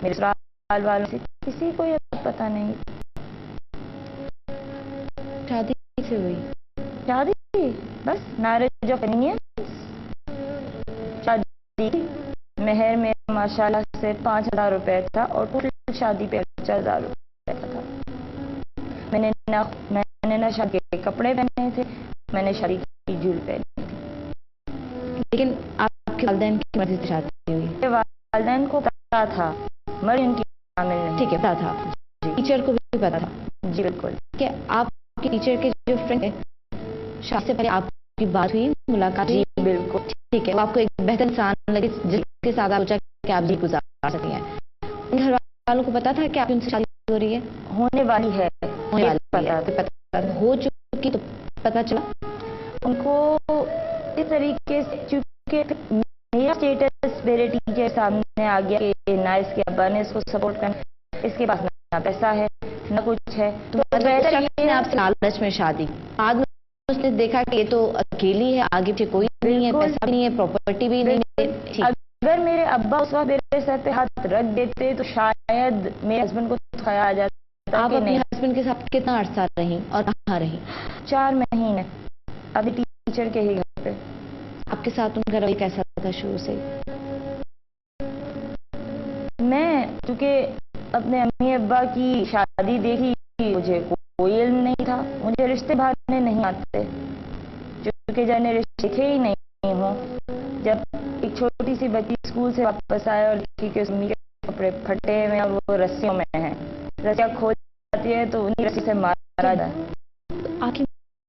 میرے سسرال والوں سے کسی کو یہ پتہ نہیں. شادی سے ہوئی؟ شادی بس میرج آف کنوینئنس. شادی مہر میں ماشاءاللہ سے 5,000 روپے تھا اور ٹوٹل شادی پہ 5,000 روپے کا تھا. میں نے نہ شادی کے کپڑے پہنے تھے، میں نے شادی کی جھول پہنی تھی. لیکن آپ کے والدین کی مرضی سے شادی ہوئی؟ والدین کو پتا تھا، مرضی ان کی شامل نہیں. ٹھیک ہے پتا تھا. ٹیچر کو بھی پتا تھا؟ جی بالکل. کہ آپ کے ٹیچر کے جو فرینڈ ہے شادی سے پہلے آپ کی بات ہوئی، ملاقات؟ جی بالکل. ٹھیک ہے. وہ آپ کو ایک بہتر انسان لگے جس کے ساتھ آپ سوچا کہ آپ جی گزار سکتی ہیں. ان گھر والوں کو پتا تھا کہ آپ ان سے شادی ہو رہی ہے؟ ہونے والی ہے. ہو چکی تو پتا چلا ان کو اس طریقے سے، چونکہ میرا اسٹیٹس میرے ٹیچر سامنے آ گیا کہ نہ اس کے ابا نے اس کو سپورٹ کرنا، اس کے پاس نہ پیسہ ہے نہ کچھ ہے. تو آپ سے لالچ میں شادی، بعد میں اس نے دیکھا کہ یہ تو اکیلی ہے، آگے پیچھے کوئی نہیں ہے، پیسہ بھی نہیں ہے، پراپرٹی بھی نہیں ہے. اگر میرے ابا اس وقت میرے سر پہ ہاتھ رکھ دیتے تو شاید میرے ہسبینڈ کو خیال آ جاتا. آپ اپنے ہسبینڈ کے ساتھ کتنا عرصہ رہی اور کہاں رہی؟ 4 مہینے ابھی ٹیچر کے ہی گھر پہ. آپ کے ساتھ ان کا رویہ کیسا تھا شروع سے؟ میں چونکہ اپنے امی ابا کی شادی دیکھی، مجھے کوئی علم نہیں تھا. مجھے رشتے بھاگنے نہیں آتے چونکہ جانے رشتے دیکھے ہی نہیں ہوں. جب ایک چھوٹی سی بچی اسکول سے واپس آئے اور دیکھی کہ امی کے کپڑے پھٹے ہوئے اور وہ رسیوں میں ہیں، رسیاں کھول جاتی ہے تو انہیں رسی سے مارا جائے. آپ کی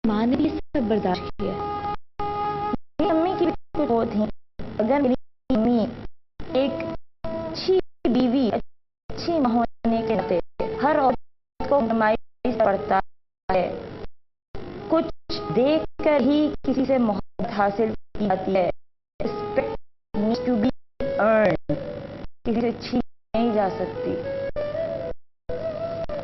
ماں نے یہ سب برداشت کیا؟ میری امی کی بھی کچھ وہ تھی. اگر میری امی ایک اچھی بیوی، اچھی ماں ہونے کے ناطے ہر عورت کو نمائش پڑتا ہے، کچھ دیکھ کر ہی کسی سے محبت حاصل کی جاتی ہے. earned کسی سے چھین نہیں جا سکتی.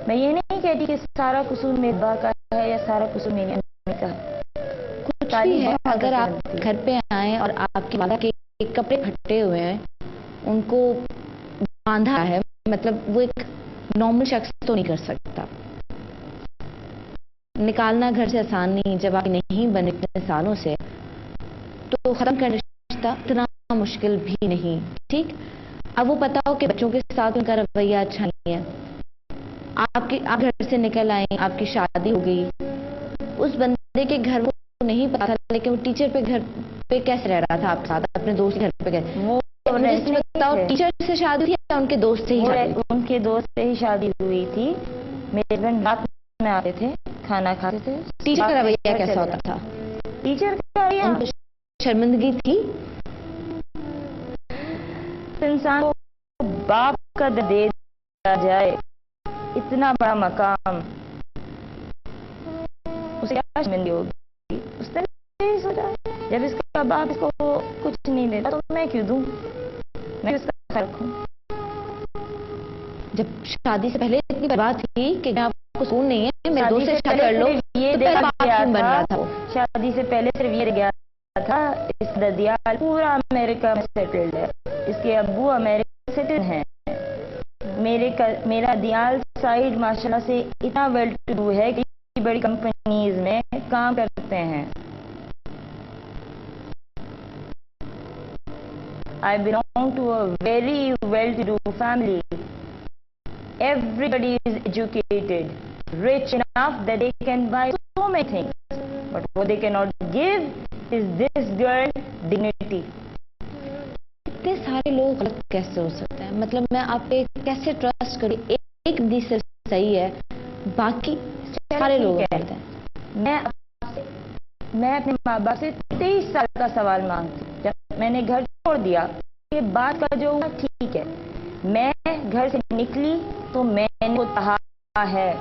میں یہ نہیں کہتی کہ سارا قصور میرے ابا کا ہے یا سارا قصور میری امی کا ہے. کچھ بھی ہے. اگر آپ گھر پہ آئیں اور آپ کی والدہ کے کپڑے پھٹے ہوئے ہیں, ان کو باندھا ہے, مطلب وہ ایک نارمل شخص تو نہیں کر سکتا. نکالنا گھر سے آسان نہیں, جب آپ نہیں بنے اتنے سالوں سے, تو ختم کرنا رشتہ اتنا مشکل بھی نہیں. ٹھیک, اب وہ پتا ہو کہ بچوں کے ساتھ ان کا رویہ اچھا نہیں ہے, آپ گھر سے نکل آئیں, آپ کی شادی ہو گئی, اس بندے کے گھر وہ نہیں پتا تھا, لیکن وہ ٹیچر پہ گھر پہ کیسے رہ رہا تھا آپ کے ساتھ, اپنے دوست کے گھر پہ کیسے. وہ بتاؤ, ٹیچر سے شادی تھی یا ان کے دوست سے ہی شادی؟ ان کے دوست سے ہی شادی ہوئی تھی. میرے ہسبینڈ رات میں آتے تھے, کھانا کھاتے تھے. ٹیچر کا رویہ کیسا ہوتا تھا؟ ٹیچر کا رویہ شرمندگی تھی. انسان کو باپ کا دے دیا جائے, اتنا بڑا مقام, اسے کیا شرمندگی ہوگی؟ اس نے نہیں سوچا جب اس کا باپ اس کو کچھ نہیں دیتا تو میں کیوں دوں, میں اس کا خیال رکھوں. جب شادی سے پہلے اتنی بات تھی کہ آپ کو سکون نہیں ہے, میرے دوست سے شادی کر لو, یہ دیکھا بن رہا تھا. شادی سے پہلے صرف یہ گیا تھا اس ددیال پورا امریکہ میں سیٹلڈ ہے, اس کے ابو امریکہ سیٹلڈ ہیں. میرا دیال سائڈ ماشاءاللہ سے اتنا ویل ٹو ڈو ہے کہ بڑی کمپنیز میں کام کرتے ہیں. I belong to a very well-to-do family. Everybody is educated, rich enough that they can buy so many things. But what they cannot give is this girl dignity. اتنے سارے لوگ غلط کیسے ہو سکتے ہیں؟ مطلب میں آپ پہ کیسے ٹرسٹ کروں؟ ایک دی صرف صحیح ہے, باقی سارے لوگ غلط ہیں. میں اپنے ماں باپ سے 23 سال کا سوال مانگتی ہوں. جب میں نے گھر چھوڑ دیا, یہ بات کا جو ہوا ٹھیک ہے, میں گھر سے نکلی تو میں نے کہا ہے,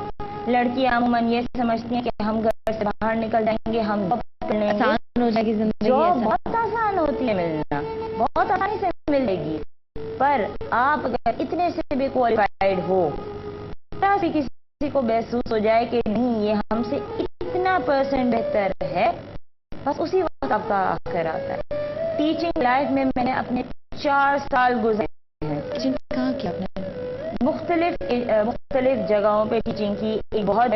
لڑکیاں عموماً یہ سمجھتی ہیں کہ ہم گھر سے باہر نکل جائیں گے, ہم آسان ہو جائے گی زندگی. بہت آسان ہوتی ہے ملنا, بہت آسانی سے ملے گی. پر آپ اگر اتنے سے بھی کوالیفائڈ ہو, کسی کو محسوس ہو جائے کہ نہیں یہ ہم سے اتنا % بہتر ہے, بس اسی وقت آپ کا آخر آتا ہے. ٹیچنگ لائف میں میں نے اپنے 4 سال گزارے ہیں. ٹیچنگ کہاں کیا آپ نے؟ مختلف جگہوں پہ ٹیچنگ کی. ایک بہت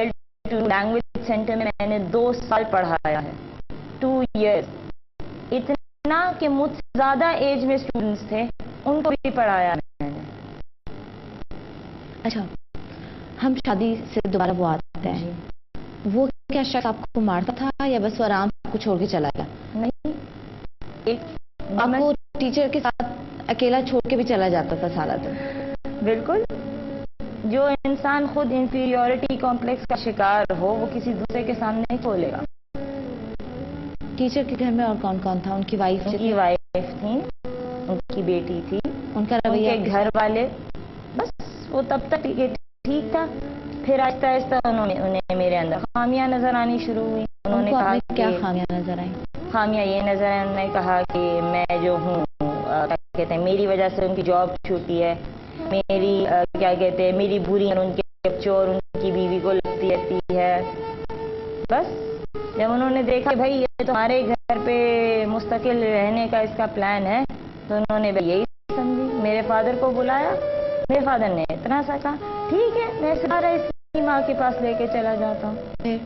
لینگویج سینٹر میں میں نے 2 سال پڑھایا ہے, 2 ایئرس. اتنا کہ مجھ سے زیادہ ایج میں اسٹوڈنٹس تھے, ان کو بھی پڑھایا میں نے. اچھا, ہم شادی سے دوبارہ وہ آتے ہیں, وہ کیا شخص آپ کو مارتا تھا یا بس وہ آرام کو چھوڑ کے چلا گیا؟ نہیں, آپ کو ٹیچر کے ساتھ اکیلا چھوڑ کے بھی چلا جاتا تھا سارا دن؟ بالکل. جو انسان خود انفیریورٹی کمپلیکس کا شکار ہو وہ کسی دوسرے کے سامنے نہیں کھولے گا. ٹیچر کے گھر میں اور کون کون تھا؟ ان کی وائف تھی, ان کی بیٹی تھی, ان کا رویہ, گھر والے, بس وہ تب تک ٹھیک تھا. پھر آہستہ آہستہ انہیں میرے اندر خامیاں نظر آنی شروع ہوئی. انہوں نے کہا کیا خامیاں نظر آئیں؟ خامیاں یہ نظر آئیں, انہوں نے کہا کہ میں جو ہوں کیا کہتے ہیں میری وجہ سے ان کی جاب چھوٹی ہے, میری کیا کہتے ہیں میری بری ان کے چور ان کی بیوی کو لگتی رہتی ہے. بس جب انہوں نے دیکھا بھائی یہ تمہارے گھر پہ مستقل رہنے کا اس کا پلان ہے, تو انہوں نے یہی سمجھی. میرے فادر کو بلایا, میرے فادر نے اتنا سا کہا ٹھیک ہے میں سارا اس کی ماں کے پاس لے کے چلا جاتا ہوں.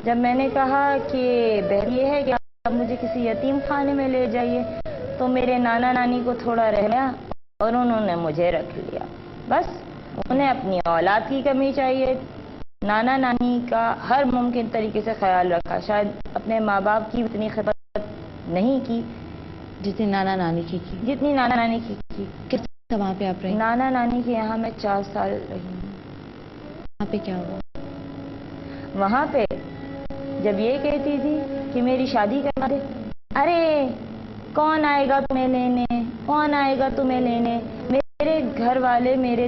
جب میں نے کہا کہ بہتر یہ ہے کہ آپ مجھے کسی یتیم خانے میں لے جائیے, تو میرے نانا نانی کو تھوڑا رہ گیا اور انہوں نے مجھے رکھ لیا. بس انہیں اپنی اولاد کی کمی چاہیے, نانا نانی کا ہر ممکن طریقے سے خیال رکھا. شاید اپنے ماں باپ کی اتنی خدمت نہیں کی جتنی نانا نانی کی جتنی نانا نانی کی. کس طرح وہاں پہ آپ رہی؟ نانا نانی کے یہاں میں 4 سال رہی ہوں. وہاں پہ کیا ہوا؟ وہاں پہ جب یہ کہتی تھی کہ میری شادی کروا دے, ارے کون آئے گا تمہیں لینے, کون آئے گا تمہیں لینے. میرے گھر والے میرے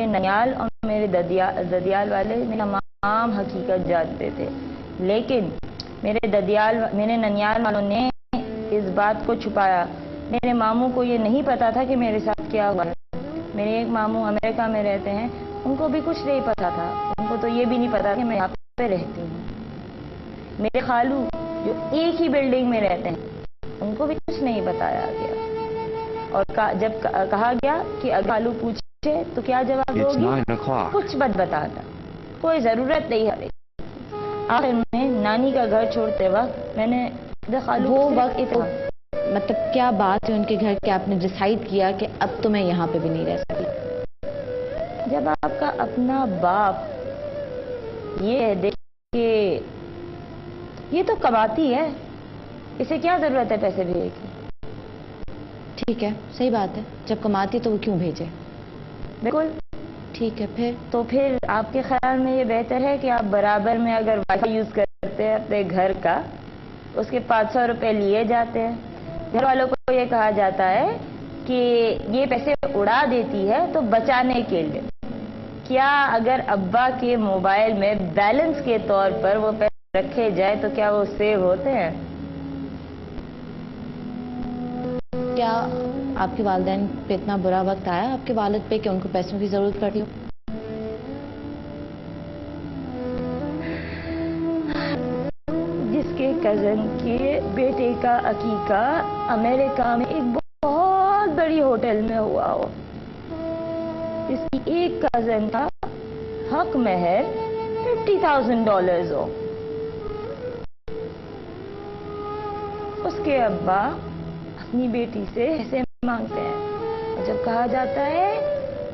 ننیال اور میرے ددیال والے میری تمام حقیقت جانتے تھے, لیکن میرے ننیال والوں نے اس بات کو چھپایا میرے ماموں کو یہ نہیں پتا تھا کہ میرے ساتھ کیا ہوا ہے. میرے ایک ماموں امریکہ میں رہتے ہیں, ان کو بھی کچھ نہیں پتا تھا. ان کو تو یہ بھی نہیں پتا کہ میں یہاں پہ رہتی ہوں. میرے خالو جو ایک ہی بلڈنگ میں رہتے ہیں, ان کو بھی کچھ نہیں بتایا گیا. اور جب کہا گیا کہ اگر خالو پوچھے تو کیا جواب دو گی, کچھ مت بتاتا, کوئی ضرورت نہیں ہے. آخر میں نانی کا گھر چھوڑتے وقت میں نے خالو وہ وقت مطلب کیا بات ہے ان کے گھر کہ آپ نے ڈیسائیڈ کیا کہ اب تو میں یہاں پہ بھی نہیں رہ سکتی؟ جب آپ کا اپنا باپ یہ دیکھ کہ یہ تو کماتی ہے, اسے کیا ضرورت ہے پیسے بھیجنے کی. ٹھیک ہے, صحیح بات ہے, جب کماتی تو وہ کیوں بھیجے. بالکل ٹھیک ہے. پھر آپ کے خیال میں یہ بہتر ہے کہ آپ برابر میں اگر وائی فائی یوز کرتے ہیں اپنے گھر کا, اس کے 500 روپے لیے جاتے ہیں. گھر والوں کو یہ کہا جاتا ہے کہ یہ پیسے اڑا دیتی ہے تو بچانے کے لیے. کیا اگر ابا کے موبائل میں بیلنس کے طور پر وہ پیسے رکھے جائے تو کیا وہ سیو ہوتے ہیں؟ کیا آپ کے والدین پہ اتنا برا وقت آیا آپ کے والد پہ کہ ان کو پیسوں کی ضرورت پڑی ہو؟ جس کے کزن کے بیٹے کا عقیقہ امریکہ میں ایک بہت بڑی ہوٹل میں ہوا ہو, جس کی ایک کزن کا حق مہر $50,000 ہو, اس کے ابا اپنی بیٹی سے ایسے مانگتے ہیں. اور جب کہا جاتا ہے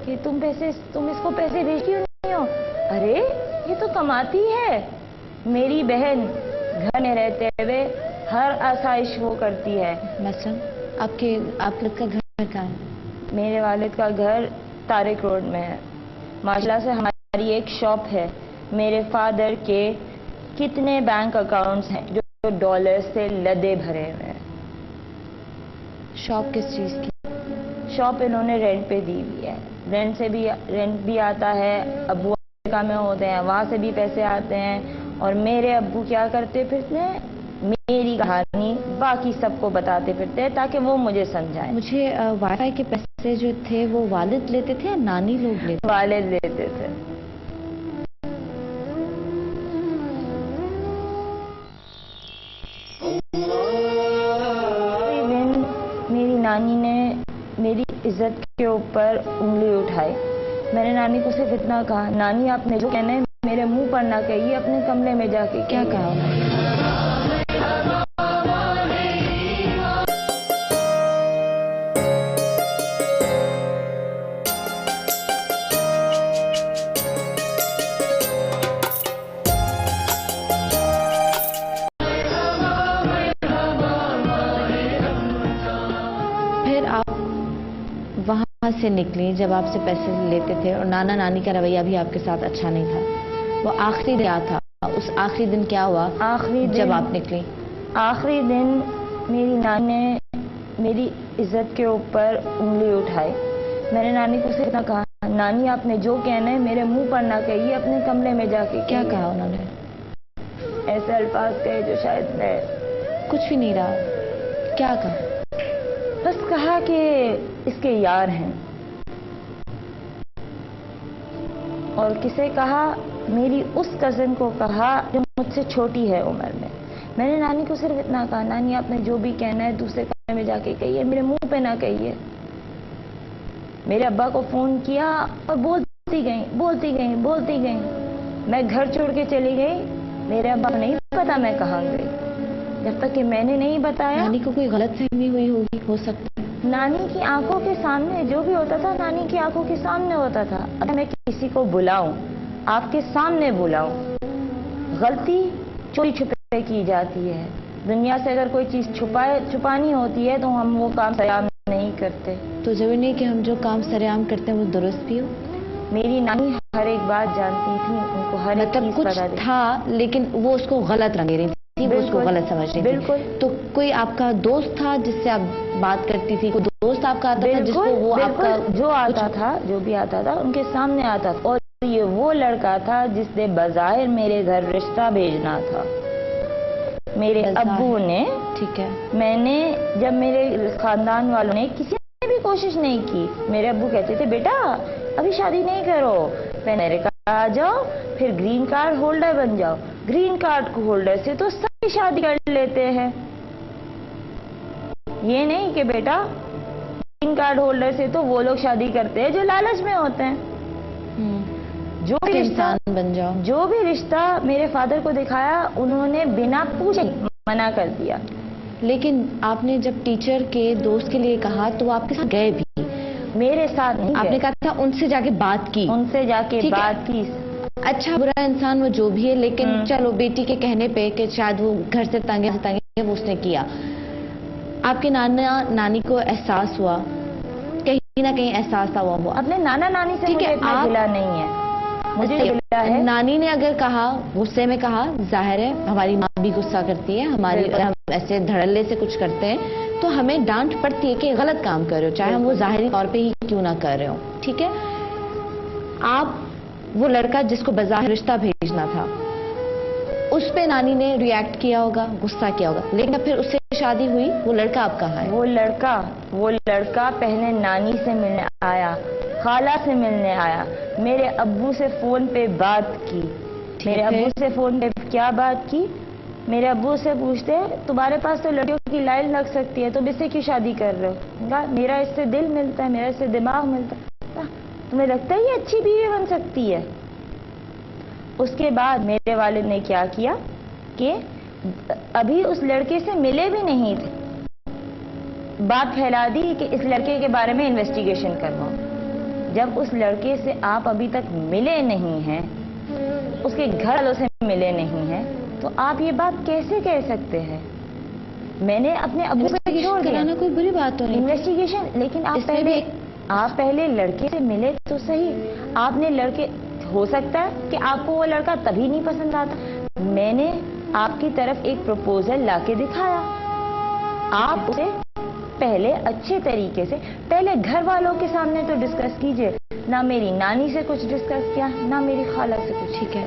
کہ تم اس کو پیسے بھیجتی نہیں ہو, ارے یہ تو کماتی ہے. میری بہن گھر میں رہتے ہوئے ہر آسائش وہ کرتی ہے. مثلا آپ لوگ کا گھر کہاں ہے؟ میرے والد کا گھر طارق روڈ میں ہے. ماشاءاللہ سے ہماری ایک شاپ ہے. میرے فادر کے کتنے بینک اکاؤنٹس ہیں جو ڈالر سے لدے بھرے ہوئے ہیں. شاپ کس چیز کی؟ شاپ انہوں نے رینٹ پہ دی ہوئی ہے. رینٹ بھی آتا ہے. ابو امریکہ میں ہوتے ہیں, وہاں سے بھی پیسے آتے ہیں. اور میرے ابو کیا کرتے پھرتے ہیں, میری کہانی باقی سب کو بتاتے پھرتے ہیں تاکہ وہ مجھے سمجھائیں. مجھے وائی فائی کے پیسے جو تھے وہ والد لیتے تھے یا نانی لوگ لیتے تھے؟ والد لیتے تھے. میری نانی نے میری عزت کے اوپر انگلی اٹھائی. میں نے نانی کو صرف اتنا کہا, نانی آپ نے جو کہنا ہے میرے منہ پر نہ کہیے, اپنے کمرے میں جا کے. کیا کہا انہوں نے؟ پھر آپ وہاں سے نکلی جب آپ سے پیسے لیتے تھے, اور نانا نانی کا رویہ بھی آپ کے ساتھ اچھا نہیں تھا. وہ آخری دن کیا تھا, اس آخری دن کیا ہوا آخری دن جب آپ نکلی؟ آخری دن میری نانی نے میری عزت کے اوپر انگلی اٹھائی. میں نے نانی کو صرف اتنا کہا, نانی آپ نے جو کہنا ہے میرے منہ پر نہ کہیے, اپنے کمرے میں جا کے. کیا کہا انہوں نے؟ ایسے الفاظ کہے جو شاید میں کچھ بھی نہیں رہا. کیا کہا؟ بس کہا کہ اس کے یار ہیں. اور کسے کہا؟ میری اس کزن کو کہا جو مجھ سے چھوٹی ہے عمر میں. میں نے نانی کو صرف اتنا کہا, نانی آپ نے جو بھی کہنا ہے دوسرے کمرے میں جا کے کہیے, میرے منہ پہ نہ کہیے. میرے ابا کو فون کیا اور بولتی گئیں. میں گھر چھوڑ کے چلی گئی. میرے ابا کو نہیں پتا میں کہاں گئی, جب تک کہ میں نے نہیں بتایا. نانی کو کوئی غلط فہمی ہوئی ہوگی, ہو سکتا ہے. نانی کی آنکھوں کے سامنے جو بھی ہوتا تھا, نانی کی آنکھوں کے سامنے ہوتا تھا. اگر میں کسی کو بلاؤں, آپ کے سامنے بلاؤں, غلطی چوری چھپے کی جاتی ہے. دنیا سے اگر کوئی چیز چھپانی ہوتی ہے تو ہم وہ کام سرعام نہیں کرتے. تو ضروری نہیں کہ ہم جو کام سرعام کرتے ہیں وہ درست بھی ہو. میری نانی ہر ایک بات جانتی تھی, ان کو ہر ایک چیز کچھ پتا تھی. تھا لیکن وہ اس کو غلط رنگ رہی تھی, وہ اس کو غلط سمجھ رہی تھی. بالکل. تو کوئی آپ کا دوست تھا جس سے آپ بات کرتی تھی, کوئی دوست آپ کا آتا تھا جس کو وہ آپ کا جو آتا تھا, جو بھی آتا تھا ان کے سامنے آتا تھا. اور یہ وہ لڑکا تھا جس نے بظاہر میرے گھر رشتہ بھیجنا تھا. میرے ابو نے ठीक है। मैंने जब मेरे खानदान वालों ने किसी ने भी कोशिश नहीं की, मेरे अब्बू कहते थे बेटा अभी शादी नहीं करो, पहले अमेरिका आ जाओ, फिर ग्रीन कार्ड होल्डर बन जाओ। ग्रीन कार्ड होल्डर से तो सभी शादी कर लेते हैं, ये नहीं कि बेटा ग्रीन कार्ड होल्डर से तो वो लोग शादी करते हैं जो लालच में होते हैं। जो भी रिश्ता बन जाओ, जो भी रिश्ता मेरे फादर को दिखाया उन्होंने बिना पूछे मना कर दिया। लेकिन आपने जब टीचर के दोस्त के लिए कहा तो वो आपके साथ गए भी? मेरे साथ नहीं आपने गए। कहा था उनसे जाके बात की? उनसे जाके ठीक है। बात की। अच्छा बुरा इंसान वो जो भी है, लेकिन चलो बेटी के कहने पे कि शायद वो घर से तंग है वो उसने किया। आपके नाना नानी को एहसास हुआ, कहीं ना कहीं एहसास हुआ वो? अपने नाना नानी से मुझे इतना गिला नहीं है, मुझे गिला है। नानी ने अगर कहा, गुस्से में कहा, जाहिर है हमारी माँ भी गुस्सा करती है, हमारी हम ऐसे धड़ल्ले से कुछ करते हैं तो हमें डांट पड़ती है कि गलत काम कर रहे हो, चाहे हम वो जाहिरी तौर पे ही क्यों ना कर रहे हो। ठीक है, आप वो लड़का जिसको बाजार रिश्ता भेजना था उस पे नानी ने रिएक्ट किया होगा, गुस्सा किया होगा, लेकिन फिर उससे शादी हुई, वो लड़का अब कहाँ है? वो लड़का पहले नानी से मिलने आया, खाला से मिलने आया, मेरे अब्बू से फोन पे बात की। मेरे अब्बू से फोन पे क्या बात की? मेरे अब्बू से पूछते हैं तुम्हारे पास तो लड़कियों की लाइन लग सकती है, तुम इससे क्यों शादी कर रहे हो? मेरा इससे दिल मिलता है, मेरा इससे दिमाग मिलता है, तुम्हें लगता है ये अच्छी बीवी बन सकती है? उसके बाद मेरे वालिद ने क्या किया कि अभी उस लड़के से मिले भी नहीं थे, बात फैला दी कि इस लड़के के बारे में इन्वेस्टिगेशन करवाओ। जब उस लड़के से आप अभी तक मिले नहीं हैं, उसके घर वालों से मिले नहीं हैं, तो आप ये बात कैसे कह सकते हैं? मैंने अपने अब्बू पे छोड़ दिया। कोई बुरी बात तो नहीं, इन्वेस्टिगेशन, लेकिन आप पहले लड़के से मिले तो सही। आपने लड़के, हो सकता है कि आपको वो लड़का तभी नहीं पसंद आता, मैंने आपकी तरफ एक प्रपोजल लाके दिखाया, आप उसे पहले अच्छे तरीके से, पहले घर वालों के सामने तो डिस्कस कीजिए। ना मेरी नानी से कुछ डिस्कस किया, ना मेरी खाला से कुछ। ठीक है,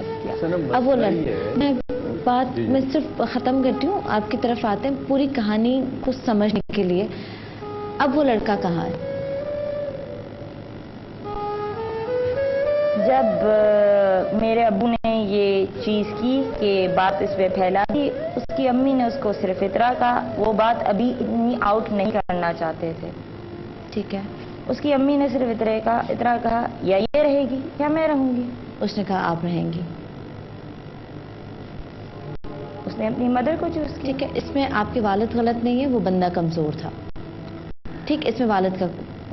अब वो मैं बात मैं सिर्फ खत्म करती हूँ, आपकी तरफ आते हैं पूरी कहानी को समझने के लिए। अब वो लड़का कहाँ है? जब मेरे अब्बू ने ये चीज की कि बात इस पे फैला दी, उसकी अम्मी ने उसको सिर्फ इतना कहा, वो बात अभी इतनी आउट नहीं करना चाहते थे। ठीक है, उसकी अम्मी ने सिर्फ इतना कहा या ये रहेगी या मैं रहूंगी। उसने कहा आप रहेंगी। उसने अपनी मदर को चूज किया। ठीक है, इसमें आपके वालिद गलत नहीं है, वो बंदा कमजोर था। ठीक, इसमें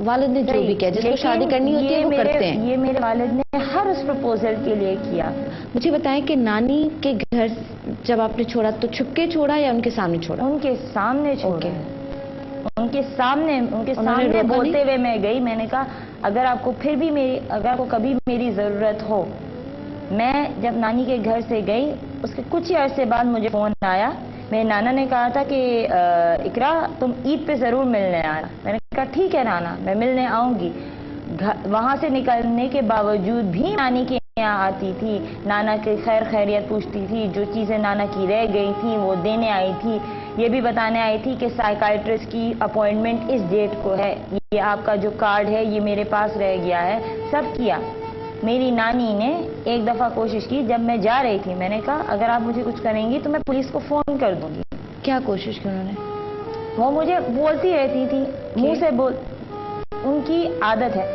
वालिद ने जो भी किया, जिसको शादी करनी होती है वो करते हैं। ये मेरे वालिद ने हर उस प्रपोजल के लिए किया। मुझे बताएं कि नानी के घर जब आपने छोड़ा तो छुपके छोड़ा या उनके सामने छोड़ा? उनके सामने छोड़ा। उनके सामने बोलते हुए मैं गई। मैंने कहा अगर आपको कभी मेरी जरूरत हो। मैं जब नानी के घर से गई, उसके कुछ ही अरसे बाद मुझे फोन आया, मेरे नाना ने कहा था कि इकरा तुम ईद पे जरूर मिलने आना। मैंने कहा ठीक है नाना, मैं मिलने आऊंगी। वहां से निकलने के बावजूद भी नानी के यहाँ आती थी, नाना की खैर खैरियत पूछती थी, जो चीजें नाना की रह गई थी वो देने आई थी, ये भी बताने आई थी कि साइकाइट्रिस्ट की अपॉइंटमेंट इस डेट को है, ये आपका जो कार्ड है ये मेरे पास रह गया है, सब किया। मेरी नानी ने एक दफा कोशिश की, जब मैं जा रही थी मैंने कहा अगर आप मुझे कुछ करेंगी तो मैं पुलिस को फोन कर दूंगी। क्या कोशिश की उन्होंने? वो मुझे बोलती रहती थी, मुंह से उनकी आदत है,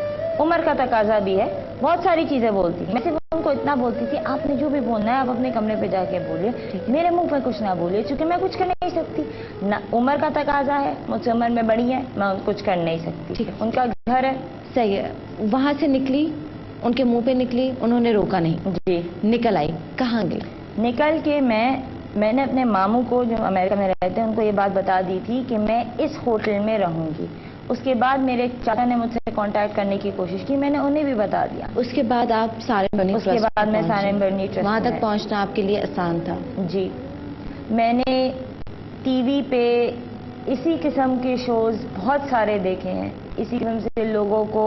उम्र का तकाजा भी है, बहुत सारी चीजें बोलती थी। मैं सिर्फ उनको इतना बोलती थी आपने जो भी बोलना है आप अपने कमरे पे जाके बोलिए, मेरे मुंह पर कुछ ना बोलिए, क्योंकि मैं कुछ कर नहीं सकती ना, उम्र का तकाजा है, मुझसे उम्र में बड़ी है, मैं कुछ कर नहीं सकती। उनका घर है। सही है, वहां से निकली, उनके मुंह पे निकली, उन्होंने रोका नहीं जी, निकल आई, कहाँ गई? निकल के मैंने अपने मामू को जो अमेरिका में रहते हैं उनको ये बात बता दी थी कि मैं इस होटल में रहूंगी। उसके बाद मेरे चाचा ने मुझसे कांटेक्ट करने की कोशिश की, मैंने उन्हें भी बता दिया। उसके बाद आप सारेन उसके बाद मैं सारेन बर्नी ट्रस्ट वहां तक पहुंचना आपके लिए आसान था? जी, मैंने टीवी पे इसी किस्म के शोज बहुत सारे देखे हैं, इसी किस्म से लोगों को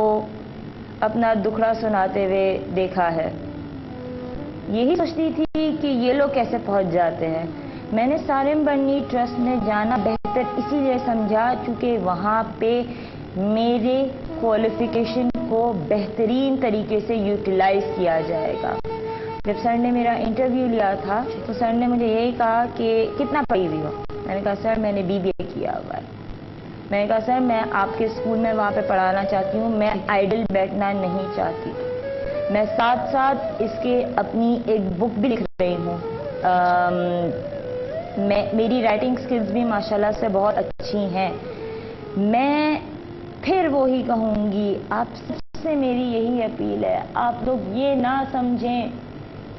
अपना दुखड़ा सुनाते हुए देखा है। यही सोचती थी कि ये लोग कैसे पहुंच जाते हैं। میں نے سارم بنی ٹرسٹ میں جانا بہتر اسی لیے سمجھا چونکہ وہاں پہ میرے کوالیفیکیشن کو بہترین طریقے سے یوٹیلائز کیا جائے گا. جب سر نے میرا انٹرویو لیا تھا تو سر نے مجھے یہی کہا کہ کتنا پڑھی ہوئی ہو. میں نے کہا سر میں نے BBA کیا ہوا ہے. میں نے کہا سر میں آپ کے اسکول میں وہاں پہ پڑھانا چاہتی ہوں, میں آئیڈل بیٹھنا نہیں چاہتی. میں ساتھ ساتھ اس کے اپنی ایک بک بھی لکھ رہی ہوں. میری رائٹنگ سکلز بھی ماشاءاللہ سے بہت اچھی ہیں. میں پھر وہی کہوں گی, آپ سب سے میری یہی اپیل ہے, آپ لوگ یہ نہ سمجھیں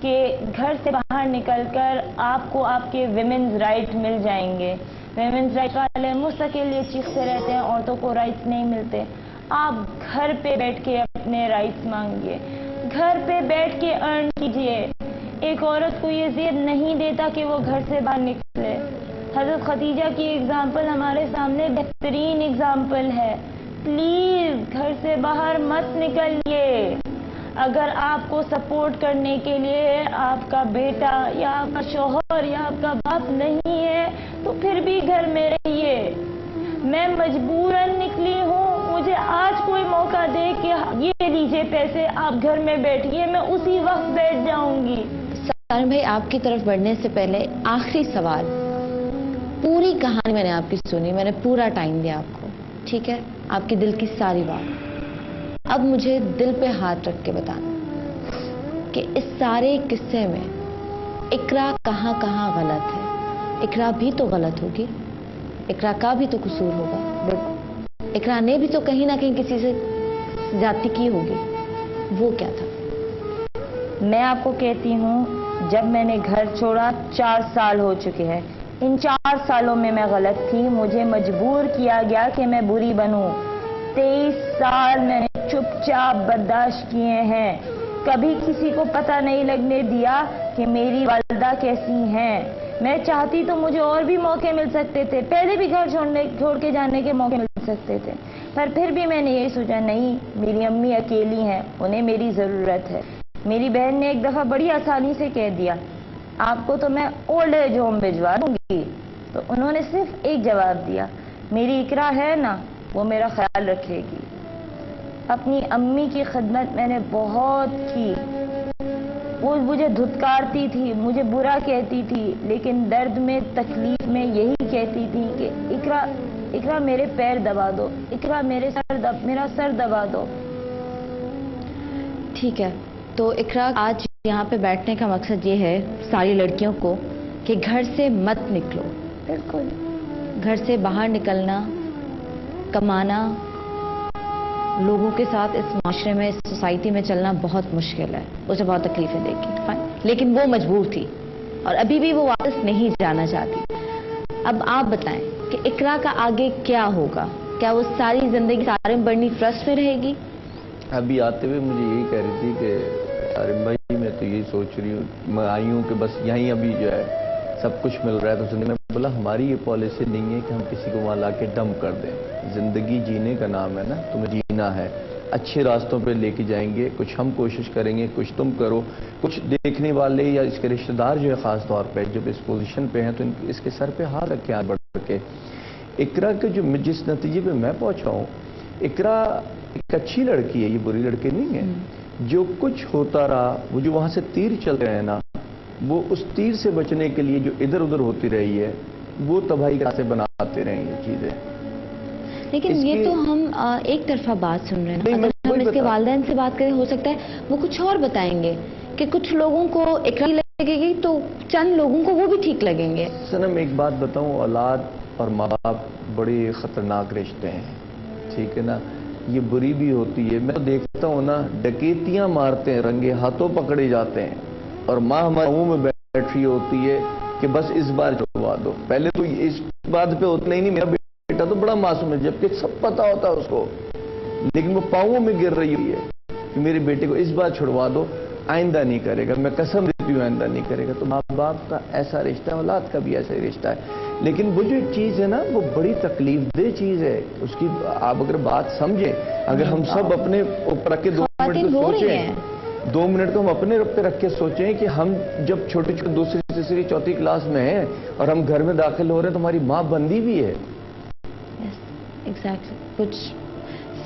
کہ گھر سے باہر نکل کر آپ کو آپ کے ویمنز رائٹ مل جائیں گے. ویمنز رائٹ والے مستقل یہ چیختے رہتے ہیں عورتوں کو رائٹس نہیں ملتے. آپ گھر پہ بیٹھ کے اپنے رائٹس مانگیے, گھر پہ بیٹھ کے ارن کیجیے. ایک عورت کو یہ زیب نہیں دیتا کہ وہ گھر سے باہر نکلے. حضرت خدیجہ کی اگزامپل ہمارے سامنے بہترین اگزامپل ہے. پلیز گھر سے باہر مت نکلیے. اگر آپ کو سپورٹ کرنے کے لیے آپ کا بیٹا یا آپ کا شوہر یا آپ کا باپ نہیں ہے تو پھر بھی گھر میں رہیے. میں مجبوراً نکلی ہوں, مجھے آج کوئی موقع دے کہ یہ لیجیے پیسے, آپ گھر میں بیٹھیے, میں اسی وقت بیٹھ جاؤں گی. سارم بھائی, آپ کی طرف بڑھنے سے پہلے آخری سوال. پوری کہانی میں نے آپ کی سنی, میں نے پورا ٹائم دیا آپ کو, ٹھیک ہے, آپ کے دل کی ساری بات. اب مجھے دل پہ ہاتھ رکھ کے بتانا کہ اس سارے قصے میں اقرا کہاں کہاں غلط ہے. اقرا بھی تو غلط ہوگی, اقرا کا بھی تو قصور ہوگا, اقرا نے بھی تو کہیں نہ کہیں کسی سے زیادتی کی ہوگی. وہ کیا تھا؟ میں آپ کو کہتی ہوں, جب میں نے گھر چھوڑا 4 سال ہو چکے ہیں. ان 4 سالوں میں غلط تھی, مجھے مجبور کیا گیا کہ میں بری بنوں. 23 سال میں نے چپ چاپ برداشت کیے ہیں. کبھی کسی کو پتہ نہیں لگنے دیا کہ میری والدہ کیسی ہیں. میں چاہتی تو مجھے اور بھی موقع مل سکتے تھے, پہلے بھی گھر چھوڑ کے جانے کے موقع مل سکتے تھے, پر پھر بھی میں نے یہی سوچا نہیں, میری امی اکیلی ہیں, انہیں میری ضرورت ہے. میری بہن نے ایک دفعہ بڑی آسانی سے کہہ دیا آپ کو تو میں اولڈ ایج ہوم بھجوا دوں گی. تو انہوں نے صرف ایک جواب دیا, میری اقرا ہے نا, وہ میرا خیال رکھے گی. اپنی امی کی خدمت میں نے بہت کی. وہ مجھے دھتکارتی تھی, مجھے برا کہتی تھی, لیکن درد میں تکلیف میں یہی کہتی تھی کہ اقرا میرے پیر دبا دو, اقرا میرا سر دبا دو. ٹھیک ہے, تو اقرا آج یہاں پہ بیٹھنے کا مقصد یہ ہے ساری لڑکیوں کو کہ گھر سے مت نکلو. بالکل. گھر سے باہر نکلنا, کمانا, لوگوں کے ساتھ اس معاشرے میں, اس سوسائٹی میں چلنا بہت مشکل ہے. اسے بہت تکلیفیں دیکھی, لیکن وہ مجبور تھی اور ابھی بھی وہ واپس نہیں جانا چاہتی. اب آپ بتائیں کہ اقرا کا آگے کیا ہوگا؟ کیا وہ ساری زندگی سارم بنی ٹرسٹ میں رہے گی؟ ابھی آتے ہوئے مجھے یہی کہہ رہی تھی کہ سارم بھائی میں تو یہی سوچ رہی ہوں, میں آئی ہوں کہ بس یہیں ابھی جو ہے سب کچھ مل رہا ہے. تو میں بولا ہماری یہ پالیسی نہیں ہے کہ ہم کسی کو وہاں لا کے ڈمپ کر دیں. زندگی جینے کا نام ہے نا, تمہیں جینا ہے, اچھے راستوں پہ لے کے جائیں گے. کچھ ہم کوشش کریں گے, کچھ تم کرو. کچھ دیکھنے والے یا اس کے رشتہ دار جو ہے خاص طور پہ جب اس پوزیشن پہ ہیں تو اس کے سر پہ ہاتھ رکھ کے آگے بڑھ کے اقرا کے جو جس نتیجے پہ میں پہنچا ہوں, اقرا ایک اچھی لڑکی ہے, یہ بری لڑکی نہیں ہے. جو کچھ ہوتا رہا, وہ جو وہاں سے تیر چل رہے ہیں نا, وہ اس تیر سے بچنے کے لیے جو ادھر ادھر ہوتی رہی ہے وہ تباہی کا سے بناتے رہے یہ چیزیں. لیکن یہ تو ہم ایک طرفہ بات سن رہے ہیں. اگر ہم اس کے والدین سے بات کریں, ہو سکتا ہے وہ کچھ اور بتائیں گے کہ کچھ لوگوں کو اقرا لگے گی تو چند لوگوں کو وہ بھی ٹھیک لگیں گے. سنم ایک بات بتاؤں, اولاد اور ماں باپ بڑے خطرناک رشتے ہیں, ٹھیک ہے نا. یہ بری بھی ہوتی ہے, میں تو دیکھتا ہوں نا, ڈکیتیاں مارتے ہیں, رنگے ہاتھوں پکڑے جاتے ہیں, اور ماں ہمارے منہ میں بیٹھ رہی ہوتی ہے کہ بس اس بار چھوڑوا دو. پہلے تو اس بات پہ ہوتا نہیں, میرا بیٹا تو بڑا معصوم ہے, جبکہ سب پتا ہوتا ہے اس کو, لیکن وہ پاؤں میں گر رہی ہوئی ہے کہ میرے بیٹے کو اس بار چھوڑوا دو, آئندہ نہیں کرے گا, میں قسم دیتی ہوں آئندہ نہیں کرے گا. تو ماں باپ کا ایسا رشتہ ہے, اولاد کا بھی ایسا ہی رشتہ ہے. لیکن وہ جو چیز ہے نا, وہ بڑی تکلیف دہ چیز ہے. اس کی آپ اگر بات سمجھیں, اگر ہم سب اپنے اوپر رکھ کے 2 منٹ کو سوچیں, 2 منٹ کو ہم اپنے رب پہ رکھ کے سوچیں کہ ہم جب چھوٹے چھوٹے دوسرے سے तीसरी चौथी क्लास में है और हम घर में दाखिल हो रहे हैं तो हमारी माँ बंदी भी है। एग्जैक्टली। कुछ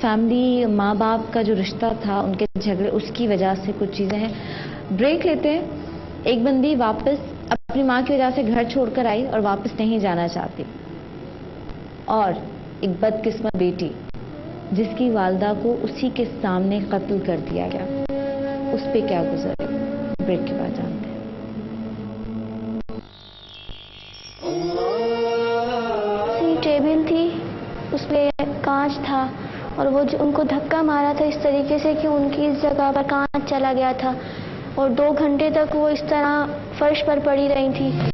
फैमिली, माँ बाप का जो रिश्ता था, उनके झगड़े, उसकी वजह से कुछ चीज़ें हैं। ब्रेक लेते हैं। एक बंदी वापस अपनी माँ की वजह से घर छोड़कर आई और वापस नहीं जाना चाहती, और एक बदकिस्मत बेटी जिसकी वालदा को उसी के सामने कत्ल कर दिया गया, उस पे क्या गुजरे, ब्रेक के बाद जानते हैं। टेबल थी, उसपे कांच था और वो उनको धक्का मारा था इस तरीके से कि उनकी इस जगह पर कांच चला गया था और 2 घंटे तक वो इस तरह फर्श पर पड़ी रही थी।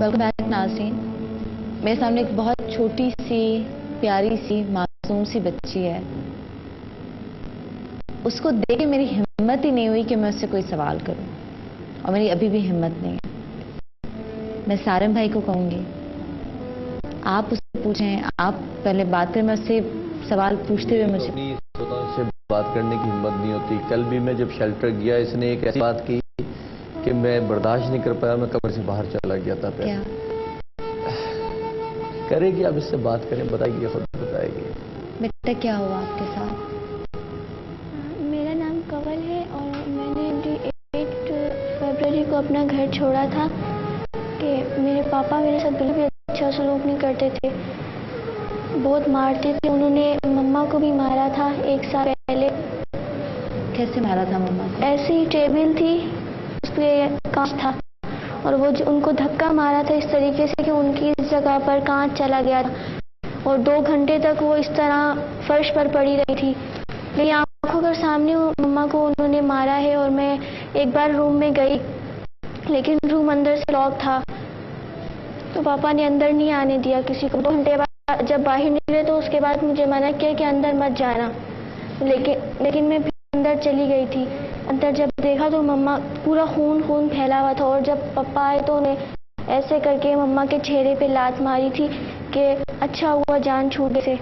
वेलकम बैक नाज़रीन। मेरे सामने एक बहुत छोटी सी, प्यारी सी, मासूम सी बच्ची है। उसको देख के मेरी हिम्मत ही नहीं हुई कि मैं उससे कोई सवाल करूं, और मेरी अभी भी हिम्मत नहीं है। मैं सारंग भाई को कहूंगी, आप उससे पूछें, आप पहले बात करें, मैं उससे सवाल पूछते हुए मुझे अपनी स्वतः से बात करने की हिम्मत नहीं होती। कल भी मैं जब शेल्टर गया, इसने एक ऐसी बात की कि मैं बर्दाश्त नहीं कर पाया, मैं कमरे से बाहर चला गया था। क्या करेगी, आप इससे बात करें, बताएगी, खुद बताएगी। बेटा क्या हुआ आपके साथ? मेरा नाम कंवल है और मैंने 8 फरवरी को अपना घर छोड़ा था कि मेरे पापा मेरे साथ बिल्कुल भी अच्छा सलूक नहीं करते थे, बहुत मारते थे। उन्होंने मम्मा को भी मारा था 1 साल पहले। कैसे मारा था मम्मा को? ऐसे ही टेबल थी, उसपे कांच था और वो उनको धक्का मारा था इस तरीके से कि उनकी इस जगह पर कांच चला गया था और 2 घंटे तक वो इस तरह फर्श पर पड़ी रही थी। मेरी आंखों के सामने मम्मा को उन्होंने मारा है और मैं एक बार रूम में गई, लेकिन रूम अंदर से लॉक था, तो पापा ने अंदर नहीं आने दिया किसी को। 2 घंटे बाद जब बाहर निकले तो उसके बाद मुझे मना किया कि अंदर मत जाना, लेकिन मैं अंदर चली गई थी। अंदर जब देखा तो मम्मा पूरा खून फैला हुआ था, और जब पापा आए तो उन्हें ऐसे करके मम्मा के चेहरे पे लात मारी थी कि अच्छा हुआ जान छूट गई से।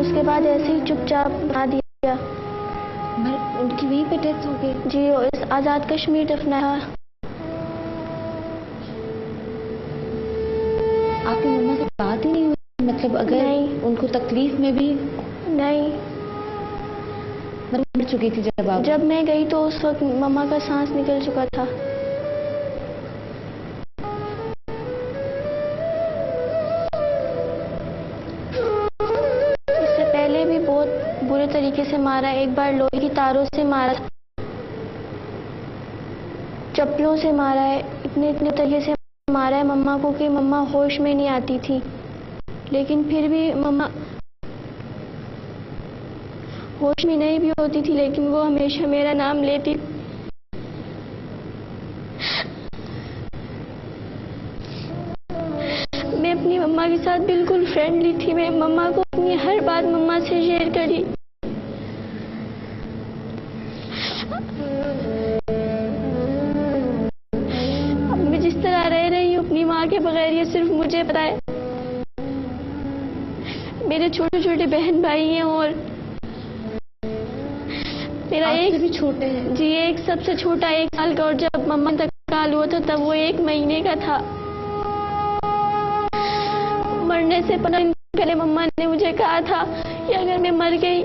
उसके बाद ऐसे ही चुपचाप बना दिया। उनकी वहीं पे डेथ हो गई? जी, इस आज़ाद कश्मीर दफनाया। आपकी मम्मा से बात ही नहीं हुई? मतलब अगर नहीं। उनको तकलीफ में भी नहीं, मर चुकी थी जब मैं गई तो उस वक्त मम्मा का सांस निकल चुका था। इससे पहले भी बहुत बुरे तरीके से मारा। एक बार लोहे की तारों से मारा, चप्पलों से मारा है, इतने तरीके से मारा है मम्मा को कि मम्मा होश में नहीं आती थी, लेकिन फिर भी मम्मा होश में नहीं भी होती थी, लेकिन वो हमेशा मेरा नाम लेती। मैं अपनी मम्मा के साथ बिल्कुल फ्रेंडली थी। मैं मम्मा को अपनी हर बात मम्मा से शेयर करी। अब मैं जिस तरह रह रही हूँ अपनी माँ के बगैर, ये सिर्फ मुझे पता है। मेरे छोटे छोटे बहन भाई हैं और मेरा एक भी छोटे हैं। जी, एक सबसे छोटा 1 साल का, और जब मम्मा का इंतकाल हुआ था तब वो 1 महीने का था। मरने से 15 दिन पहले मम्मा ने मुझे कहा था कि अगर मैं मर गई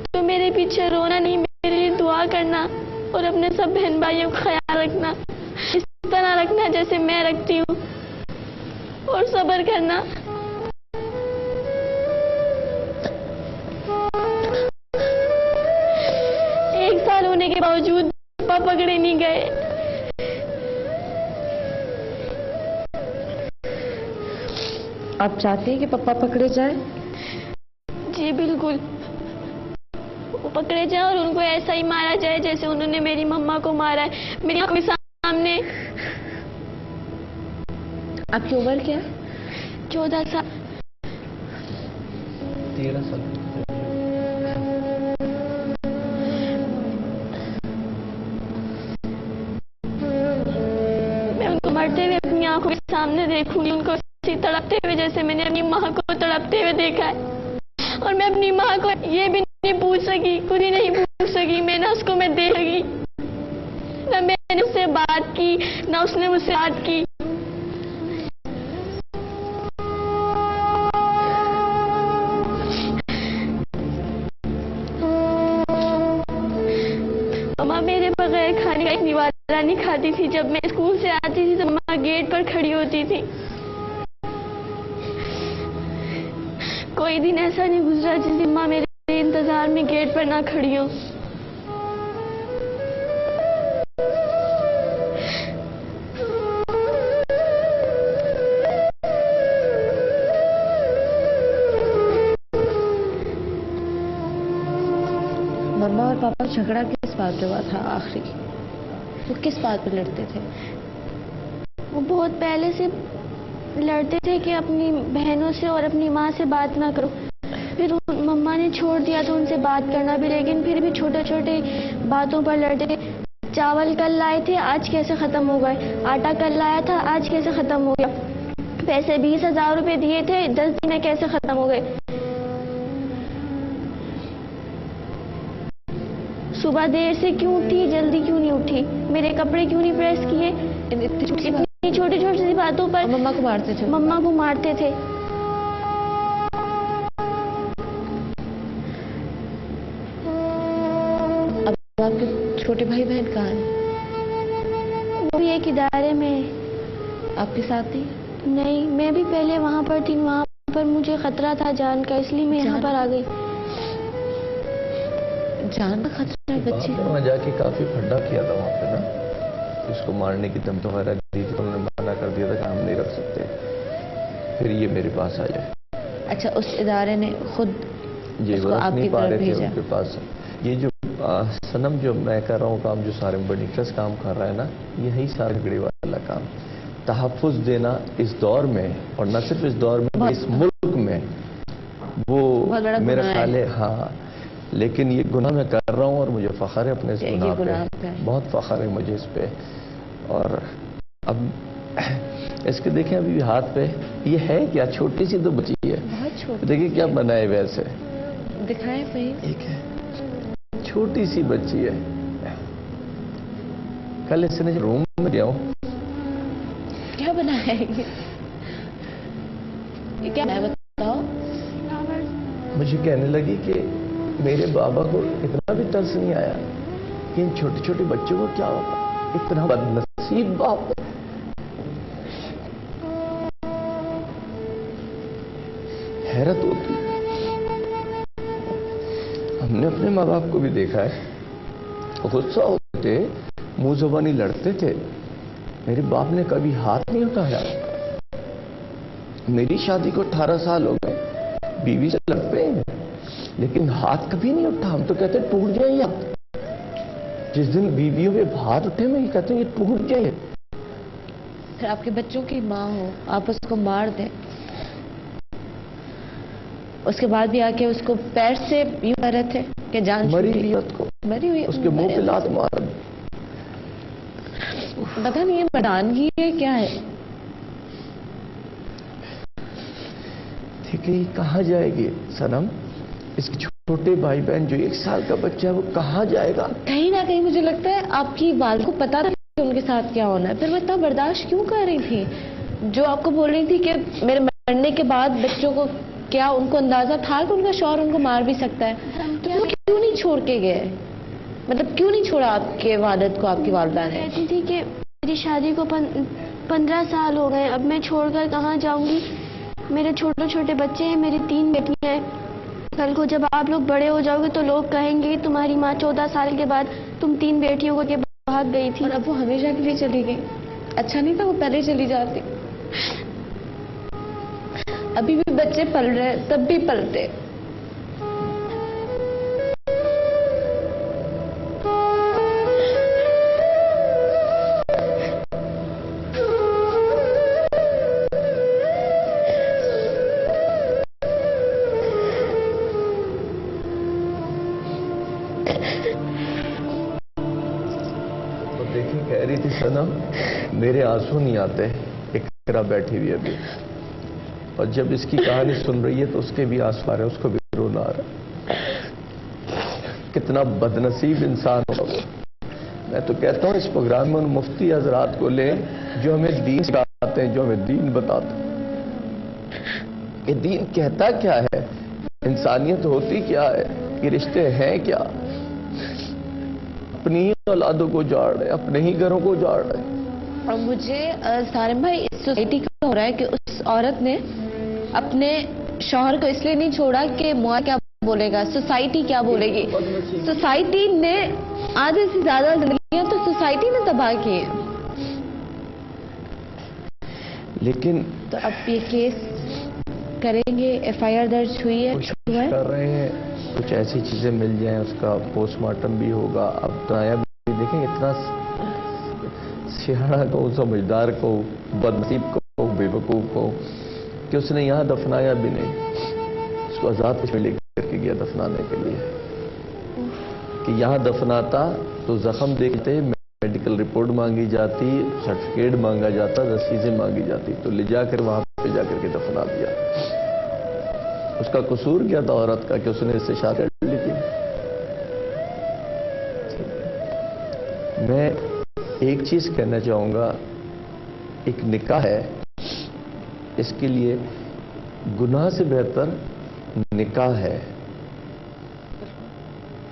तो मेरे पीछे रोना नहीं, मेरे लिए दुआ करना और अपने सब बहन भाइयों का ख्याल रखना, इस तरह रखना जैसे मैं रखती हूँ, और सब्र करना। होने के बावजूद पापा पकड़े नहीं गए। आप चाहते हैं कि पापा पकड़े जाए? जी बिल्कुल, वो पकड़े जाए और उनको ऐसा ही मारा जाए जैसे उन्होंने मेरी मम्मा को मारा है, मेरी आंखों के सामने। آپ کی عمر کیا ہے؟ 14 साल 13 साल मैं उनको मरते हुए अपनी आंखों के सामने देखूंगी, उनको ऐसे तड़पते हुए जैसे मैंने अपनी माँ को तड़पते हुए देखा है। और मैं अपनी माँ को ये भी नहीं पूछ सकी, कुछ ही नहीं पूछ सकी, मैं ना उसको मैं देख सकी, ना मैंने उससे बात की, ना उसने मुझसे बात की। मम्मा मेरे बगैर खाने का एक निवाला नहीं खाती थी। जब मैं स्कूल से आती थी तो मम्मा गेट पर खड़ी होती थी। कोई दिन ऐसा नहीं गुजरा जिस दिन माँ मेरे इंतजार में गेट पर ना खड़ी हो। मम्मा और पापा का झगड़ा किस बात पे हुआ था आखिरी? वो किस बात पे लड़ते थे? वो बहुत पहले से लड़ते थे कि अपनी बहनों से और अपनी माँ से बात ना करो। फिर मम्मा ने छोड़ दिया तो उनसे बात करना भी, लेकिन फिर भी छोटे छोटे बातों पर लड़ते थे। चावल कल लाए थे, आज कैसे खत्म हो गए। आटा कल लाया था, आज कैसे खत्म हो गया। पैसे 20,000 रुपए दिए थे, 10 दिन में कैसे खत्म हो गए। सुबह देर से क्यों उठी, जल्दी क्यों नहीं उठी, मेरे कपड़े क्यों नहीं प्रेस किए। इतनी छोटी छोटी सी बातों पर मम्मा को मारते थे? मम्मा को मारते थे। अब आपके छोटे भाई बहन कहाँ हैं? वो भी एक इदारे में है। आपके साथ ही? नहीं, मैं भी पहले वहाँ पर थी, वहाँ पर मुझे खतरा था जान का, इसलिए मैं यहाँ पर आ गई। जान का खतरा है बच्चे? वहाँ जाके काफी फड्डा किया था वहाँ पे ना, उसको मारने की धमकी वगैरह दी थी, तो उन्होंने मना कर दिया था कि हम नहीं रख सकते, फिर ये मेरे पास आ जाए। अच्छा, उस इदारे ने खुद ये उसको वो रख आपकी नहीं पा तरफ रहे थे भेजा? उनके पास। ये जो सनम जो मैं कर रहा हूँ काम, जो सारे बनीकस काम कर रहा है ना, यही सारा झगड़े वाला काम, तहफ़्फ़ुज़ देना इस दौर में, और न सिर्फ इस दौर में, इस मुल्क में, वो मेरा ख्याल है। हाँ, लेकिन ये गुनाह मैं कर रहा हूँ और मुझे फ़ख्र है अपने इस गुनाह पे, बहुत फ़ख्र है मुझे इस पे। और अब इसके देखें अभी हाथ पे ये है क्या, छोटी सी तो बची है, बहुत छोटी। देखिए क्या बनाए वैसे, दिखाएं भाई। एक है छोटी सी बच्ची है। कल इसने रूम में गया हूँ, क्या बनाया है ये क्या है बताओ। मुझे कहने लगी कि मेरे बाबा को इतना भी तरस नहीं आया कि इन छोटे छोटे बच्चों को क्या होगा, इतना बदनसीब बाप है। हैरत होती, हमने अपने माँ बाप को भी देखा है, गुस्सा होते थे, मुंह ज़बानी लड़ते थे, मेरे बाप ने कभी हाथ नहीं उठाया। मेरी शादी को 18 साल हो गए, बीवी से लड़ते हैं लेकिन हाथ कभी नहीं उठा। हम तो कहते टूट जाए या, जिस दिन बीवियों पे हाथ उठे मैं ये कहते हैं ये टूट जाए। फिर आपके बच्चों की माँ हो, आप उसको मार दें, उसके बाद भी आके उसको पैर से यूं कर रहे थे कि जान मरी हुई उसको, मरी हुई, उसके मुंह पे लात मार। पता नहीं ये मर्दानगी है क्या है। ठीक है, ये कहाँ जाएगी सनम, इसके छोटे भाई बहन, जो 1 साल का बच्चा है वो कहाँ जाएगा। कहीं ना कहीं मुझे लगता है आपकी वाल को पता था कि उनके साथ क्या होना है, फिर वो इतना बर्दाश्त क्यों कर रही थी। जो आपको बोल रही थी कि मेरे मरने के बाद बच्चों को, क्या उनको अंदाजा था कि उनका शौहर उनको मार भी सकता है, तो वो क्यों नहीं छोड़ के गए, मतलब क्यों नहीं छोड़ा आपके वालिद को, आपकी वालिदा ने। कहती थी कि मेरी शादी को 15 साल हो गए, अब मैं छोड़कर कहाँ जाऊंगी, मेरे छोटे छोटे बच्चे हैं, मेरी 3 बेटियां हैं। कल को जब आप लोग बड़े हो जाओगे तो लोग कहेंगे तुम्हारी माँ 14 साल के बाद तुम 3 बेटियों को के भाग गई थी। और अब वो हमेशा के लिए चली गई, अच्छा नहीं था वो पहले चली जाती। अभी भी बच्चे पल रहे हैं, तब भी पलते। देखिए कह रही थी सनम मेरे आंसू नहीं आते, इकरा बैठी हुई अभी, और जब इसकी कहानी सुन रही है तो उसके भी आंसू आ रहे हैं, उसको भी रोना आ रहा है। कितना बदनसीब इंसान होगा वो। मैं तो कहता हूँ इस प्रोग्राम में उन मुफ्ती हजरात को ले जो हमें दीन सिखाते हैं, जो हमें दीन बताते हैं। ये दीन कहता क्या है, इंसानियत होती क्या है, ये रिश्ते हैं क्या। अपनी ही औलादों को उजाड़ रहे, अपने ही घरों को उजाड़ रहे। और मुझे सारिम भाई इस सोसाइटी का हो रहा है कि उस औरत ने अपने शौहर को इसलिए नहीं छोड़ा कि मुआ क्या बोलेगा, सोसाइटी क्या बोलेगी। सोसाइटी ने आधे से ज्यादा जिंदगियां तो सोसाइटी ने तबाह की है। लेकिन तो अब ये केस करेंगे, एफआईआर दर्ज हुई है, कोशिश कर रहे हैं कुछ ऐसी चीजें मिल जाएं, उसका पोस्टमार्टम भी होगा। अब दराया भी देखें, इतना सियाना को, समझदार को, बदनसीब को, बेवकूफ को कि उसने यहाँ दफनाया भी नहीं, उसको आजाद में लेकर के गया दफनाने के लिए। कि यहाँ दफनाता तो जख्म देखते, मेडिकल रिपोर्ट मांगी जाती, सर्टिफिकेट मांगा जाता, रसीदें मांगी जाती, तो ले जाकर वहां पे जाकर के दफना दिया। उसका कसूर क्या था औरत का कि उसने इससे शादी कर ली थी। मैं एक चीज कहना चाहूंगा, एक निकाह है, इसके लिए गुनाह से बेहतर निकाह है,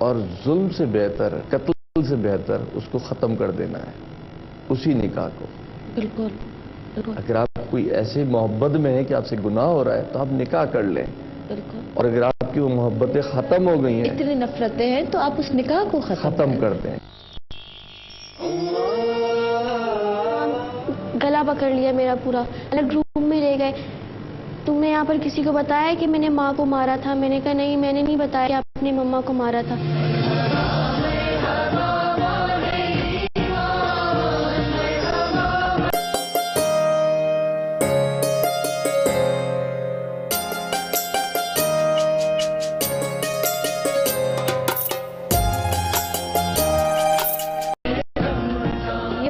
और जुल्म से बेहतर, कत्ल से बेहतर उसको खत्म कर देना है, उसी निकाह को। बिल्कुल बिल्कुल। अगर आप कोई ऐसे मोहब्बत में है कि आपसे गुनाह हो रहा है तो आप निकाह कर लें, बिल्कुल। और अगर आपकी वो मोहब्बतें खत्म हो गई हैं, इतनी नफरतें हैं, तो आप उस निकाह को खत्म कर दें। गला पकड़ लिया मेरा, पूरा अलग रूम में ले गए। तुमने यहाँ पर किसी को बताया कि मैंने माँ को मारा था? मैंने कहा नहीं, मैंने नहीं बताया कि आपने मम्मा को मारा था।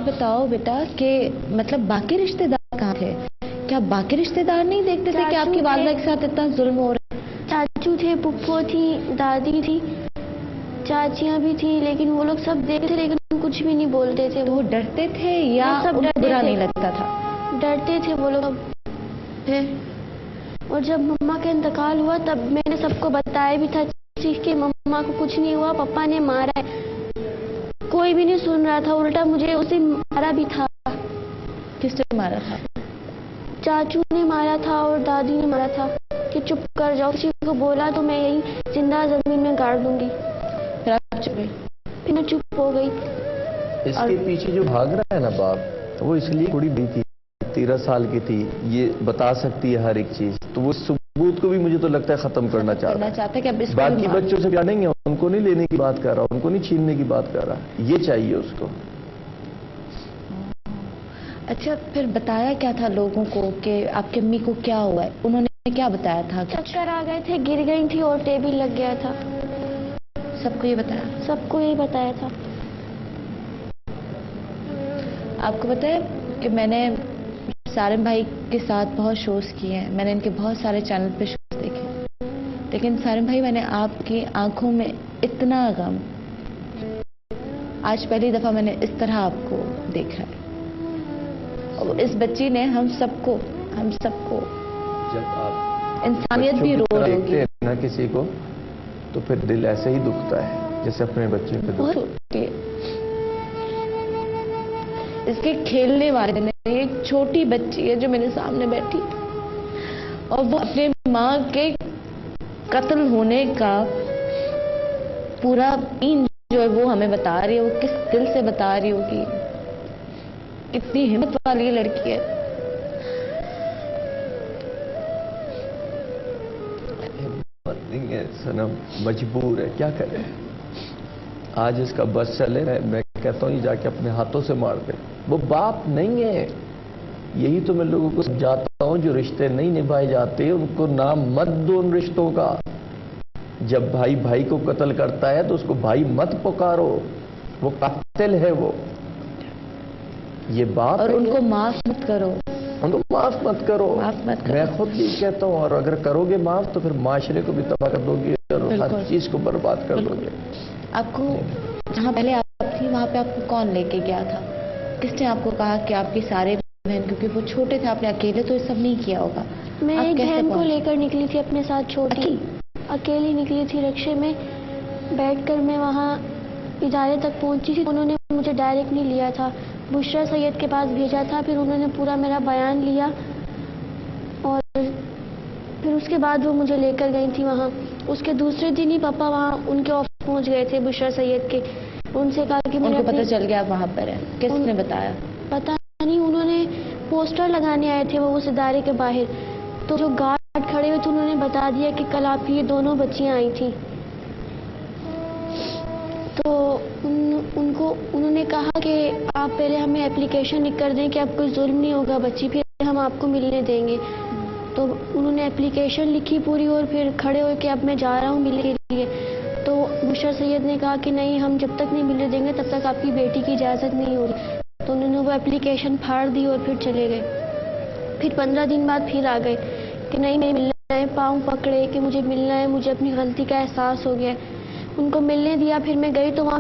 बताओ बेटा कि मतलब बाकी रिश्तेदार कहाँ थे? क्या बाकी रिश्तेदार नहीं देखते थे कि आपकी वालिदा के साथ इतना जुल्म हो रहा है? चाचू थे, पुप्पो थी, दादी थी, चाचियां भी थी, लेकिन वो लोग सब देखते थे लेकिन कुछ भी नहीं बोलते थे। वो डरते थे या सब उनको बुरा नहीं लगता था? डरते थे वो लोग। और जब मम्मा का इंतकाल हुआ तब मैंने सबको बताया भी था कि मम्मा को कुछ नहीं हुआ, पापा ने मारा है। कोई भी नहीं सुन रहा था, उल्टा मुझे उसे मारा भी था। किसने मारा था? चाचू ने मारा था और दादी ने मारा था कि चुप कर जाओ, किसी को बोला तो मैं यही जिंदा जमीन में गाड़ दूंगी। फिर आप चुप गई? फिर मैं चुप हो गई। इसके पीछे जो भाग रहा है ना बाप, वो इसलिए कुड़ी भी थी, 13 साल की थी, ये बता सकती है हर एक चीज, तो वो सबूत को भी मुझे तो लगता है खत्म करना चाहता है। कि अब इसको बाकी बच्चों से जानेंगे, उनको नहीं लेने की बात कर रहा, उनको नहीं छीनने की बात कर रहा, ये चाहिए उसको। अच्छा, फिर बताया क्या था लोगों को कि आपकी अम्मी को क्या हुआ है? उन्होंने क्या बताया था? चक्कर आ गए थे, गिर गई थी और टेबल लग गया था। सबको ये बताया? सबको यही बताया था। आपको पता है कि मैंने सारिम भाई के साथ बहुत शोज किए हैं, मैंने इनके बहुत सारे चैनल पे शोज देखे, लेकिन सारिम भाई मैंने आपकी आंखों में इतना गम आज पहली दफा मैंने इस तरह आपको देखा है। और इस बच्ची ने हम सबको जब आप इंसानियत भी रो रही होगी ना किसी को, तो फिर दिल ऐसे ही दुखता है जैसे अपने बच्चे पे दुखता है। इसके खेलने वाले ने, एक छोटी बच्ची है जो मेरे सामने बैठी, और वो अपने माँ के कत्ल होने का पूरा सीन जो है वो हमें बता रही है। वो किस दिल से बता रही होगी, कितनी हिम्मत वाली लड़की है। नहीं है सनम, मजबूर है, क्या करे। आज इसका बस चले, मैं कहता हूँ ये जाके अपने हाथों से मार दे। वो बाप नहीं है। यही तो मैं लोगों को समझाता हूँ, जो रिश्ते नहीं निभाए जाते उनको नाम मत दो उन रिश्तों का। जब भाई भाई को कत्ल करता है तो उसको भाई मत पुकारो, वो कातिल है वो। یہ باپ اور ہے ان کہ کو معاف مت کرو. ان کو معاف مت کرو. معاف مت کرو. میں خود بھی کہتا ہوں، اور اگر کرو گے معاف تو پھر معاشرے کو بھی تباہ کر دو گے اور ہر بالکل. چیز کو برباد کر دو گے. آپ کو جہاں پہلے آپ تھی وہاں پہ آپ کو کون لے کے گیا تھا؟ کس نے آپ کو کہا کہ آپ کی سارے بہن، کیونکہ وہ چھوٹے تھے، آپ نے اکیلے تو یہ سب نہیں کیا ہوگا. میں آپ ایک کیسے بہن کو پہنچے؟ لے کر نکلی تھی اپنے ساتھ چھوٹی، اکیلی نکلی تھی رکشے میں بیٹھ کر. میں وہاں ادارے تک پہنچی تھی، انہوں نے مجھے ڈائریکٹ نہیں لیا تھا، بشرا سید کے پاس بھیجا تھا. پھر انہوں نے پورا میرا بیان لیا اور پھر اس کے بعد وہ مجھے لے کر گئی تھی وہاں. اس کے دوسرے دن ہی پاپا وہاں ان کے آفس پہنچ گئے تھے بشرا سید کے. ان سے کہا کہ ان مجھے کو پتہ چل گیا آپ وہاں پر ہیں؟ کس نے بتایا؟ پتا نہیں، انہوں نے پوسٹر لگانے آئے تھے وہ اس ادارے کے باہر، تو جو گارڈ کھڑے ہوئے تھے انہوں نے بتا دیا کہ کل آپ کی یہ دونوں بچیاں آئی تھیں. تو انہوں نے کہا کہ آپ پہلے ہمیں اپلیکیشن لکھ کر دیں کہ اب کوئی ظلم نہیں ہوگا بچی، پھر ہم آپ کو ملنے دیں گے. تو انہوں نے اپلیکیشن لکھی پوری اور پھر کھڑے ہوئے کہ اب میں جا رہا ہوں ملنے کے لیے. تو بشرا سید نے کہا کہ نہیں، ہم جب تک نہیں ملنے دیں گے تب تک آپ کی بیٹی کی اجازت نہیں ہوگی. تو انہوں نے وہ اپلیکیشن پھاڑ دی اور پھر چلے گئے. پھر 15 دن بعد پھر آ گئے کہ نہیں میں ملنا ہے، پاؤں پکڑے کہ مجھے ملنا ہے، مجھے اپنی غلطی کا احساس ہو گیا. ان کو ملنے دیا. پھر میں گئی تو وہاں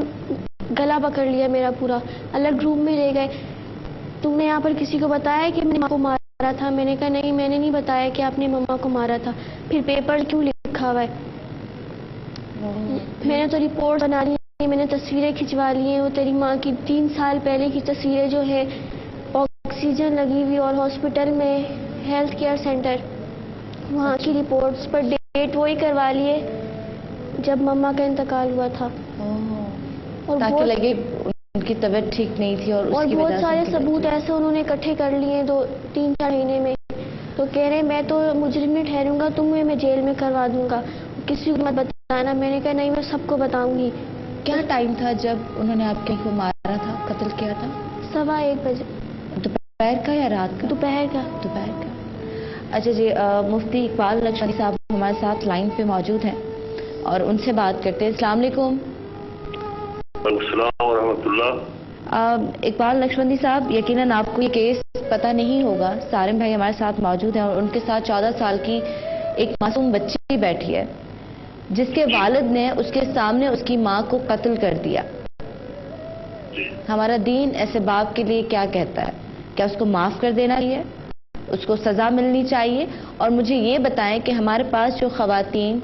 گلا پکڑ لیا میرا پورا، الگ روم میں لے گئے. تم نے یہاں پر کسی کو بتایا کہ میں نے ماں کو مارا تھا؟ میں نے کہا نہیں، میں نے نہیں بتایا کہ آپ نے مما کو مارا تھا. پھر پیپر کیوں لکھا ہوا ہے؟ میں نے تو رپورٹ بنا لی ہے، میں نے تصویریں کھنچوا لی ہیں. وہ تیری ماں کی 3 سال پہلے کی تصویریں جو ہے، آکسیجن لگی ہوئی اور ہاسپٹل میں ہیلتھ کیئر سینٹر، وہاں کی رپورٹس پر ڈیٹ وہی کروا لیے جب مما کا انتقال ہوا تھا. اور تاکہ لگے ان کی طبیعت ٹھیک نہیں تھی اور اس کی بہت وجہ سے سارے ان کی ثبوت طبیعت- ایسے انہوں نے اکٹھے کر لیے 2-3-4 مہینے میں. تو کہہ رہے میں تو مجرم نہیں ٹھہروں گا، تمہیں میں جیل میں کروا دوں گا، کسی کو مت بتانا. میں نے کہا نہیں، میں سب کو بتاؤں گی. کیا ٹائم تھا جب انہوں نے آپ کو مارا تھا، قتل کیا تھا؟ 1:15 بجے دوپہر کا یا رات کا؟ دوپہر کا. دوپہر کا. اچھا جی، مفتی اقبال لکشمندی صاحب ہمارے ساتھ لائن پہ موجود ہیں اور ان سے بات کرتے ہیں. السلام علیکم. السلام ورحمۃ اللہ. اقبال لکشمندی صاحب، یقیناً آپ کو یہ کیس پتہ نہیں ہوگا. سارم بھائی ہمارے ساتھ موجود ہیں اور ان کے ساتھ 14 سال کی ایک معصوم بچی بیٹھی ہے جس کے والد نے اس کے سامنے اس کی ماں کو قتل کر دیا. ہمارا دین ایسے باپ کے لیے کیا کہتا ہے؟ کیا اس کو معاف کر دینا چاہیے؟ اس کو سزا ملنی چاہیے؟ اور مجھے یہ بتائیں کہ ہمارے پاس جو خواتین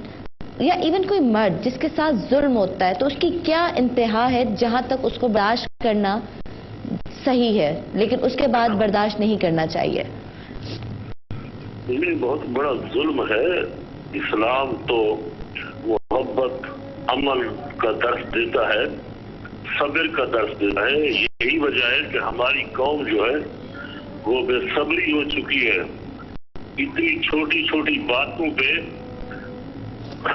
یا ایون کوئی مرد جس کے ساتھ ظلم ہوتا ہے تو اس کی کیا انتہا ہے جہاں تک اس کو برداشت کرنا صحیح ہے لیکن اس کے بعد برداشت نہیں کرنا چاہیے؟ یہ بہت بڑا ظلم ہے. اسلام تو محبت، عمل کا درس دیتا ہے، صبر کا درس دیتا ہے. یہی وجہ ہے کہ ہماری قوم جو ہے وہ بے صبری ہو چکی ہے. اتنی چھوٹی چھوٹی باتوں پہ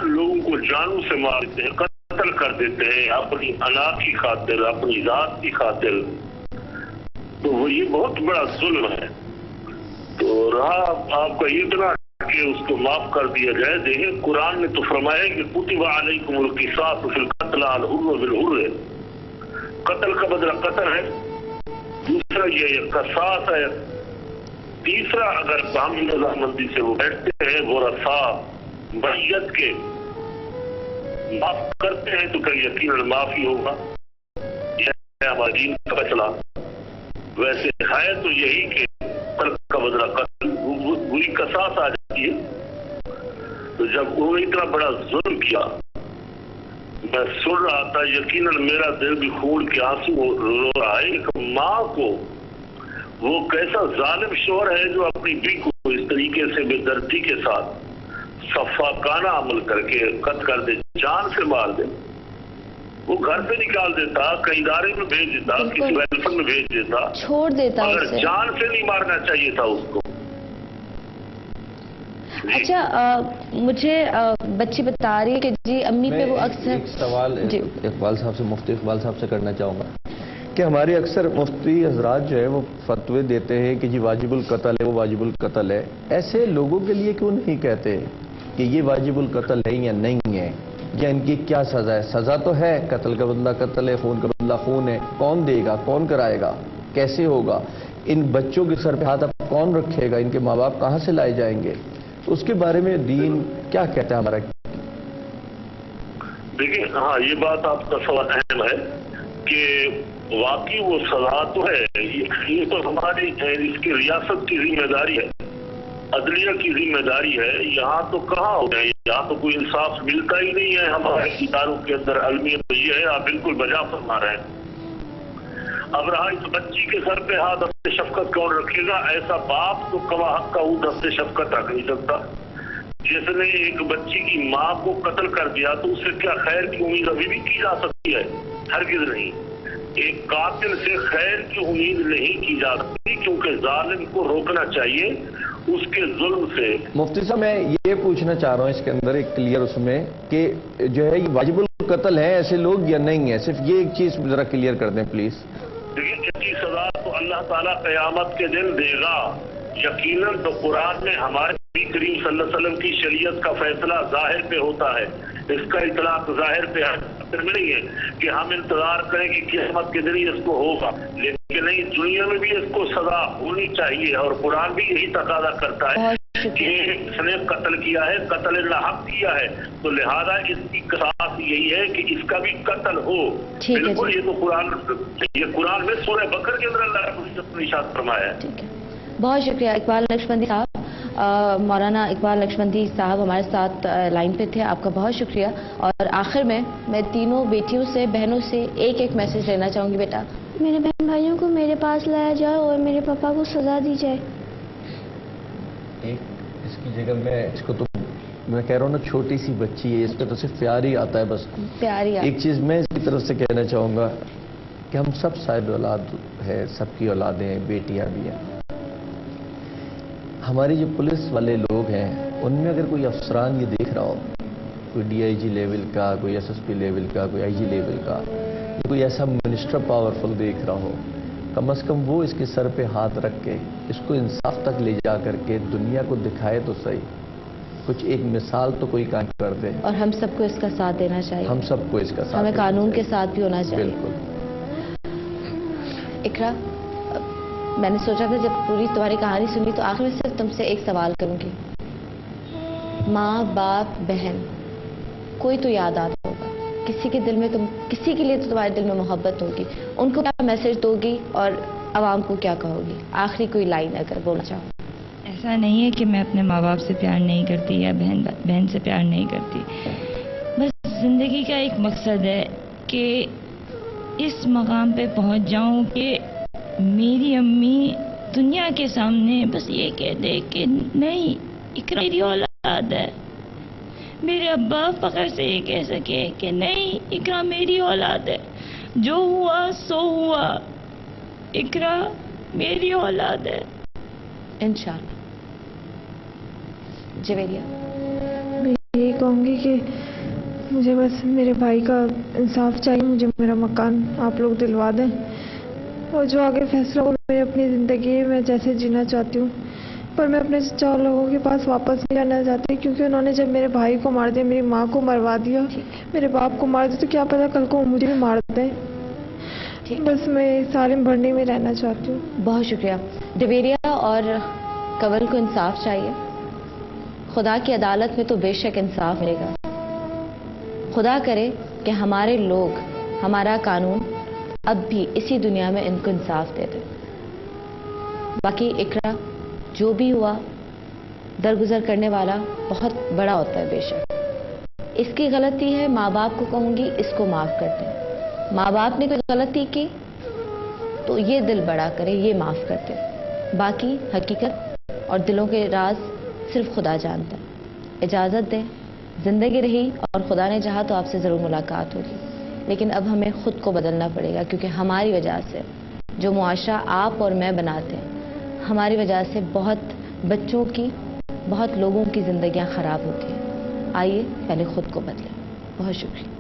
لوگوں کو جانوں سے مار دیتے ہیں، قتل کر دیتے ہیں اپنی انا کی خاطر، اپنی ذات کی خاطر. تو وہ یہ بہت بڑا ظلم ہے. تو رہا آپ کا اتنا کہ اس کو معاف کر دیا جائے. دیکھیں قرآن نے تو فرمایا کہ کتب علیکم القصاص فی القتل الحر بالحر، قتل کا بدلہ قتل ہے. دوسرا یہ قصاص ہے. تیسرا اگر ہم رضامندی سے وہ بیٹھتے ہیں وہ رسا میت کے معاف کرتے ہیں تو پھر یقیناً معافی ہوگا. یہ ہے ہمارے دین کا فیصلہ. ویسے ہے تو یہی کہ قتل کا بدلہ قتل، بری قصاص آ جاتی ہے. تو جب انہوں نے اتنا بڑا ظلم کیا، میں سن رہا تھا، یقیناً میرا دل بھی خون کے آنسو رو رہا ہے. ایک ماں کو وہ کیسا ظالم شوہر ہے جو اپنی بیوی کو اس طریقے سے بے دردی کے ساتھ صفاقانہ عمل کر کے قتل کر دے، جان سے مار دے. وہ گھر سے نکال دیتا، کہیں ادارے میں بھیج دیتا، کسی ویلفیئر میں بھیج دیتا، چھوڑ دیتا مگر اسے. جان سے نہیں مارنا چاہیے تھا اس کو. اچھا مجھے بچی بتا رہی ہے کہ جی امی پہ وہ اکثر ایک سوال جی اقبال صاحب سے، مفتی اقبال صاحب سے کرنا چاہوں گا کہ ہمارے اکثر مفتی حضرات جو ہے وہ فتوے دیتے ہیں کہ جی واجب القتل ہے، وہ واجب القتل ہے. ایسے لوگوں کے لیے کیوں نہیں کہتے کہ یہ واجب القتل ہے یا نہیں ہے، یا ان کی کیا سزا ہے؟ سزا تو ہے، قتل کا بدلہ قتل ہے، خون کا بدلہ خون ہے. کون دے گا، کون کرائے گا؟ कैसे होगा, इन बच्चों के सर पे हाथ अब कौन रखेगा, इनके माँ बाप कहाँ से लाए जाएंगे, तो उसके बारे में दीन क्या कहता है हमारा? देखिए, हाँ, ये बात आपका सवाल अहम है कि वाकई वो सजा तो है, ये तो हमारी इसकी रियासत की जिम्मेदारी है, अदलिया की जिम्मेदारी है। यहाँ तो कहाँ हो गए, यहाँ तो कोई इंसाफ मिलता ही नहीं है हमारे इदारों के अंदर। अलमियत तो ये है, आप बिल्कुल बजा फरमा रहे हैं। अब रहा इस बच्ची के सर पे हाथ दस्ते शफकत कौन रखेगा? ऐसा बाप तो कमा हक का वो दस्ते शफकत रख नहीं सकता। जिसने एक बच्ची की माँ को कत्ल कर दिया तो उससे क्या खैर की उम्मीद अभी भी की जा सकती है? हरगिज नहीं। एक कातिल से खैर की उम्मीद नहीं की जा सकती, क्योंकि जालिम को रोकना चाहिए उसके जुल्म से। मुफ्ती साहब, मैं ये पूछना चाह रहा हूँ इसके अंदर एक क्लियर उसमें कि जो है ये वाजिबुल कत्ल है ऐसे लोग या नहीं है, सिर्फ ये एक चीज जरा क्लियर कर दें प्लीज। देखिए, इसकी सजा तो अल्लाह ताला क़यामत के दिन देगा यकीनन। तो कुरान में हमारे नबी करीम सल्लल्लाहु अलैहि वसल्लम की शरीयत का फैसला जाहिर पे होता है, इसका इतलाक जाहिर पे में नहीं है कि हम इंतजार करें कि क़यामत के दिन इसको होगा, लेकिन नहीं, दुनिया में भी इसको सजा होनी चाहिए। और कुरान भी यही तकादा करता है कि इसने कत्ल किया है, कत्ल हक किया है, तो लिहाजा इसकी कसास यही है कि इसका भी कत्ल हो। बिल्कुल, ये तो कुरान में सूरह बकर के अंदर अल्लाह ने इरशाद फरमाया है। बहुत शुक्रिया इकबाल लक्ष्मणी साहब। मौलाना इकबाल लक्ष्मणी साहब हमारे साथ लाइन पे थे, आपका बहुत शुक्रिया। और आखिर में मैं तीनों बेटियों से, बहनों से एक एक मैसेज लेना चाहूंगी। बेटा, मेरे बहन भाइयों को मेरे पास लाया जाए और मेरे पापा को सजा दी जाए। एक इसकी जगह इसको तो मैं कह रहा हूँ ना, छोटी सी बच्ची है, इस पर तो सिर्फ प्यार ही आता है, बस प्यार ही। एक चीज मैं इसकी तरफ से कहना चाहूंगा कि हम सब साहिब औलाद है, सबकी औलादें हैं, बेटियां भी हैं। हमारी जो पुलिस वाले लोग हैं उनमें अगर कोई अफसरान ये देख रहा हो, कोई DIG लेवल का, कोई SSP लेवल का, कोई IG लेवल का, कोई ऐसा मिनिस्टर पावरफुल देख रहा हो, कम से कम वो इसके सर पे हाथ रख के इसको इंसाफ तक ले जा करके दुनिया को दिखाए तो सही, कुछ एक मिसाल तो कोई काम कर दे। और हम सबको इसका साथ देना चाहिए, हम सबको इसका साथ, हमें कानून के साथ भी होना चाहिए। बिल्कुल। इकरा, मैंने सोचा था जब पूरी तुम्हारी कहानी सुनी तो आखिर में सिर्फ तुमसे एक सवाल करूंगी। माँ, बाप, बहन, कोई तो याद आता होगा, किसी के दिल में किसी के लिए तो तुम्हारे दिल में मोहब्बत होगी, उनको क्या मैसेज दोगी और आवाम को क्या कहोगी? आखिरी कोई लाइन अगर बोलना चाहो। ऐसा नहीं है कि मैं अपने माँ बाप से प्यार नहीं करती या बहन से प्यार नहीं करती, बस जिंदगी का एक मकसद है कि इस मकाम पे पहुंच जाऊं कि मेरी अम्मी दुनिया के सामने बस ये कह दे कि नहीं, इकरा मेरी औलाद है। मेरे अब्बा फख्र से ये कह सके कि नहीं, इकरा मेरी औलाद है, जो हुआ सो हुआ, इकरा मेरी औलाद है। इंशाल्लाह। जवेरिया, मैं यही कहूँगी कि मुझे बस मेरे भाई का इंसाफ चाहिए, मुझे मेरा मकान आप लोग दिलवा दें, और जो आगे फैसला हो मैं अपनी ज़िंदगी में जैसे जीना चाहती हूँ। पर मैं अपने 4 लोगों के पास वापस नहीं जाना चाहती, क्योंकि उन्होंने जब मेरे भाई को मार दिया, मेरी माँ को मरवा दिया, मेरे बाप को मार दिया, तो क्या पता कल को मुझे भी मार दें। बस मैं सालिम भरनी में रहना चाहती हूँ। बहुत शुक्रिया। जवेरिया और कंवल को इंसाफ चाहिए। खुदा की अदालत में तो बेशक इंसाफ मिलेगा। खुदा करे कि हमारे लोग, हमारा कानून अब भी इसी दुनिया में इनको इंसाफ दे दे। बाकी इकरा, जो भी हुआ, दरगुजर करने वाला बहुत बड़ा होता है बेशक। इसकी गलती है, माँ बाप को कहूंगी इसको माफ कर दें। माँ बाप ने कोई गलती की तो ये दिल बड़ा करे, ये माफ कर दे। बाकी हकीकत और दिलों के राज सिर्फ खुदा जानता है। इजाजत दें, जिंदगी रही और खुदा ने चाहा तो आपसे जरूर मुलाकात होगी, लेकिन अब हमें खुद को बदलना पड़ेगा, क्योंकि हमारी वजह से जो मुआशरा आप और मैं बनाते हैं, हमारी वजह से बहुत बच्चों की, बहुत लोगों की जिंदगियां खराब होती हैं। आइए पहले खुद को बदलें। बहुत शुक्रिया।